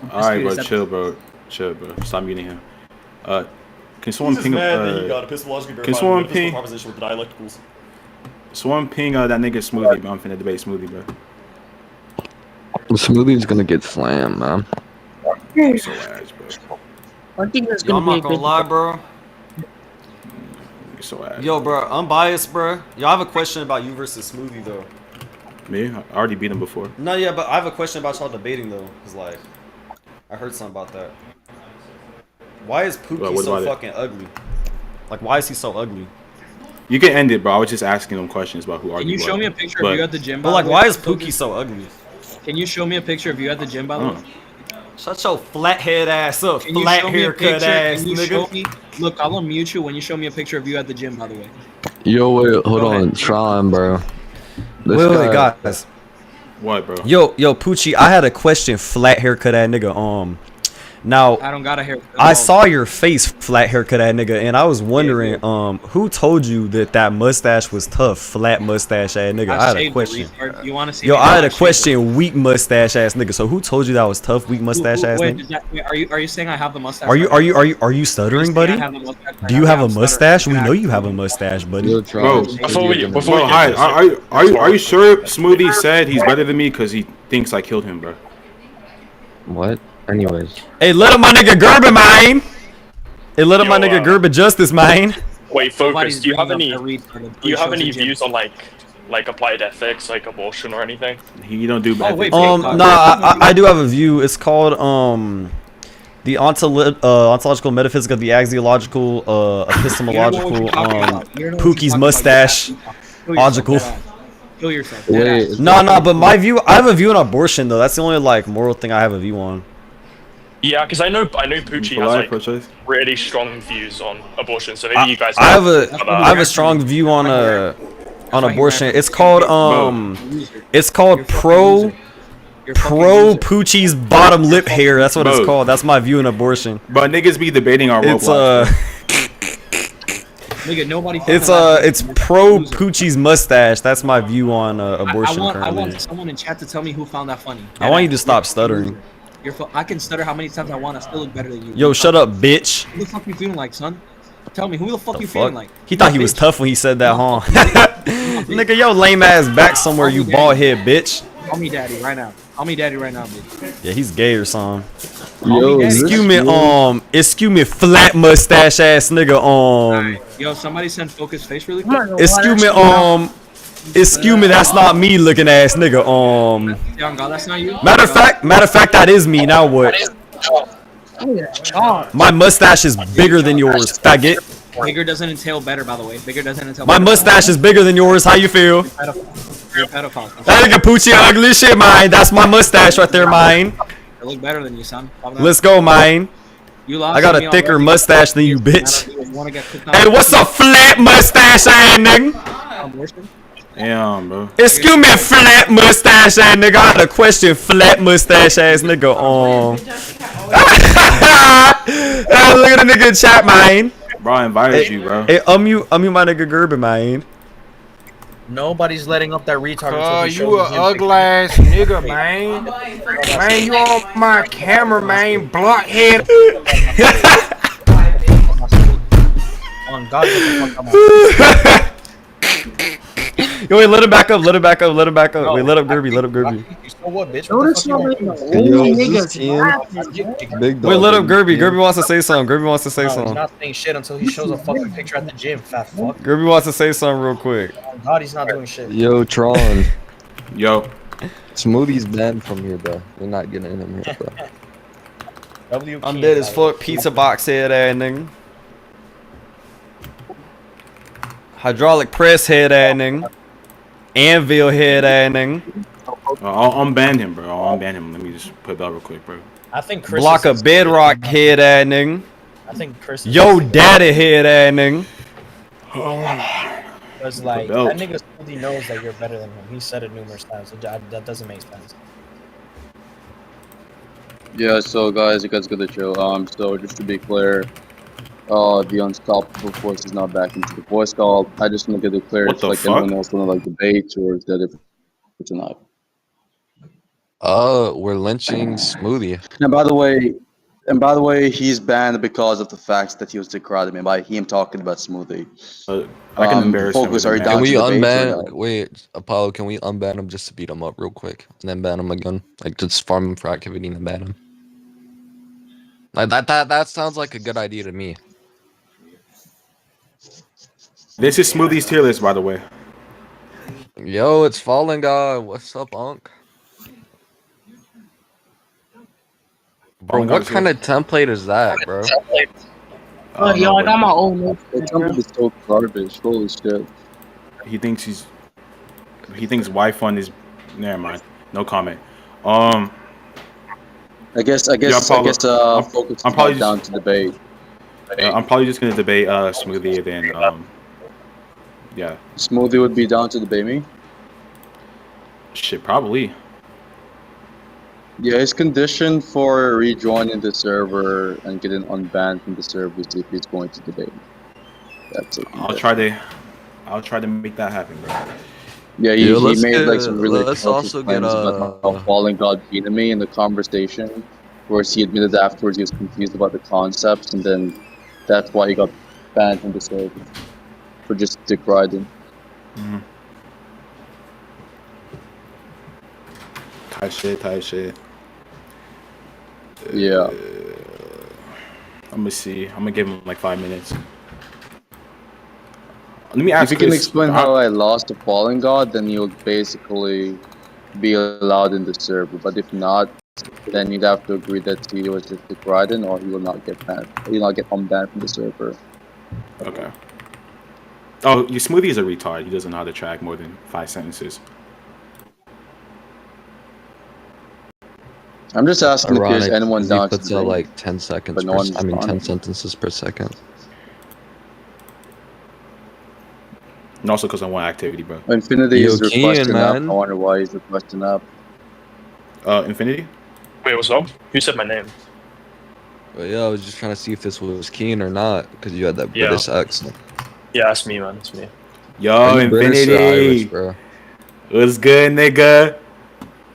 Alright, bro. Chill, bro. Chill, bro. Stop muting him. Can someone ping Can someone ping proposition with the dialecticals? Someone ping that nigga Smoothie, bro. I'm finna debate Smoothie, bro. Smoothie's gonna get slammed, man. I'm so ass, bro. I think that's Yo, gonna I'm be a not gonna good. lie, bro. You're so ass. Yo, bro, unbiased, bro. Yo, I have a question about you versus Smoothie, though. Me? I already beat him before. No, yeah, but I have a question about y'all debating, though. Cause like, I heard something about that. Why is Pucci what so about it? fucking ugly? Like, why is he so ugly? You can end it, bro. I was just asking them questions about who Can argued you show what. me a picture But- of you at the gym? But by like, the way? why is Pucci so ugly? Can you show me a picture of you at the gym, by the way? Shut your flathead ass up, Can you flat show me a haircut picture? ass Can you show nigga. me? Look, I'll unmute you when you show me a picture of you at the gym, by the way. Yo, wait, hold Go on, ahead. Tron, bro. This Wait, guy- guys. What, bro? Yo, Pucci, I had a question, flat haircut ass nigga. Now, I don't got a haircut. I saw your face, flat haircut ass nigga, and I was wondering, who told you that mustache was tough, flat mustache ass nigga? I had a shaved it, question. retard. You want to see? Yo, me I had now? a question, weak mustache ass nigga. So who told you that was tough, weak mustache ass Wait, nigga? wait, are you saying I have the mustache? Are you stuttering, buddy? I have the mustache right Do you now? have Yeah, a I'm stuttering. mustache? We know you Exactly. have a mustache, buddy. Yo, Tron. Bro, Before we Bro, get hi. this, Are you sure Smoothie said he's better than me because he thinks I killed him, bro? What? Anyways. Hey, let him my nigga Gerber mine. Hey, let him my nigga Gerber justice mine. Wait, Nobody's Focus. Do you have bringing any? up the retard. Do you have Shows any the gym. views on like applied ethics, like abortion or anything? He don't do bad. Oh, wait, things. I do have a view. It's called the ontological metaphysics of the axiological epistemological Pookie mustache logical. Kill yourself. Wait, No, but my view, I have a view on abortion though. That's the only like moral thing I have a view on. Yeah, because I know Pucci has like pro-choice? really strong views on abortion. So maybe you guys. I have can- a strong view on abortion. It's called pro Pucci's bottom lip hair. That's what it's Bro. called. That's my view on abortion. But niggas be debating on It's Roblox. Nigga, nobody. it's pro Pucci's mustache. That's my view on abortion I currently. want someone in chat to tell me who found that funny. I want you to stop stuttering. I can stutter how many times I want. I still look better than you. Yo, shut up, bitch. Who the fuck you feeling like, son? Tell me, who the fuck you Fuck. feeling like? He thought he was tough when he said that, huh? Nigga, yo lame ass back somewhere, you bald head bitch. Call me daddy right now. Call me daddy right now, bitch. Yeah, he's gay or something. yo, Excuse me, flat mustache ass nigga, Yo, somebody send Focus face really quick. excuse me, that's not me looking ass nigga, Young God, that's not you. Matter of fact, that is me. Now what? My mustache is bigger than yours, faggot. Bigger doesn't entail better, by the way. Bigger doesn't entail. My better. mustache is bigger than yours. How you feel? You're a pedophile. That nigga Pucci ugly shit, mine. That's my mustache right there, mine. I look better than you, son. Let's go, mine. You lost I got me a thicker already. mustache than you, bitch. You wanna get cooked on Hey, what's a flat mustache ass nigga? abortion? Damn, bro. Excuse me, flat mustache ass nigga. I got a question, flat mustache ass nigga. Look at the nigga in chat, mine. Bro, I invited you, bro. Hey, unmute my nigga Gerber, mine. Nobody's letting up that retard. Oh, you a ugly ass nigga, man. Man, you on my camera, man. Blockhead. On God, get the fuck out. Yo, wait, let him back up. Wait, let up Gerby. So what, bitch? Notice how many old niggas Big dog. Wait, let up Gerby. Gerby wants to say something. He's not saying shit until he shows a fucking picture at the gym, fat fuck. Gerby wants to say something real quick. On God, he's not doing shit. Yo, Tron. Yo. Smoothie's banned from here, bro. We're not getting him here, bro. I'm dead as fuck. Pizza box head ass nigga. Hydraulic press head ass nigga. Anvil head ass nigga. I'll unban him, bro. I'll unban him. Let me just put that real quick, bro. I think Chris Block a bedrock head ass nigga. I think Chris. Yo daddy head ass nigga. Because like that nigga Smoothie knows that you're better than him. He said it numerous times. So that doesn't make sense. Yeah, so guys, you guys gotta chill. So just to be clear, the unstoppable force is not back into the voice call. I just want to get it clear. It's like anyone else want to like debate, or is that it for tonight? We're lynching Smoothie. And by the way, he's banned because of the fact that he was decried by him talking about Smoothie. I can embarrass him. Focus, are you down Can we to debate or unban? no? Wait, Apollo, can we unban him just to beat him up real quick, and then ban him again? Like just farm him for activity and then ban him. Like that sounds like a good idea to me. This is Smoothie's tier list, by the way. Yo, it's Fallen God. What's up, Unc? Bro, what kind of template is that, bro? Yo, I got my own notes. The template is so garbage. Holy shit. He thinks Y-Fun is. Never mind. No comment. I guess Focus I'm probably down to debate. I'm probably just gonna debate Smoothie, then yeah. Smoothie would be down to debate me. Shit, probably. Yeah, his condition for rejoining the server and getting unbanned from the server is if he's going to debate me. That's it. I'll try to make that happen, bro. Yeah, he made like some really also claims about how Fallen God beat me in the conversation, whereas he admitted that afterwards he was confused about the concepts, and then that's why he got banned from the server for just dick riding. Mm-hmm. Tight shit. Yeah. I'm gonna see. I'm gonna give him like 5 minutes. Let me ask if you can explain how I lost to Fallen God, then you'll basically be allowed in the server. But if not, then you'd have to agree that he was just dick riding, or he will not get banned. He will not get unbanned from the server. Okay. Oh, your Smoothie is a retard. He doesn't know how to track more than 5 sentences. I'm just asking if there's anyone down to debate. Like 10 seconds. No 10 sentences per second. And also because I want activity, bro. Infinity is requesting up. I wonder why he's requesting up. Infinity? Wait, what's up? Who said my name? Well, yeah, I was just trying to see if this was Keen or not, because you had that British accent. Yeah, that's me, man. It's me. Yo, Infinity. Irish, bro. What's good, nigga?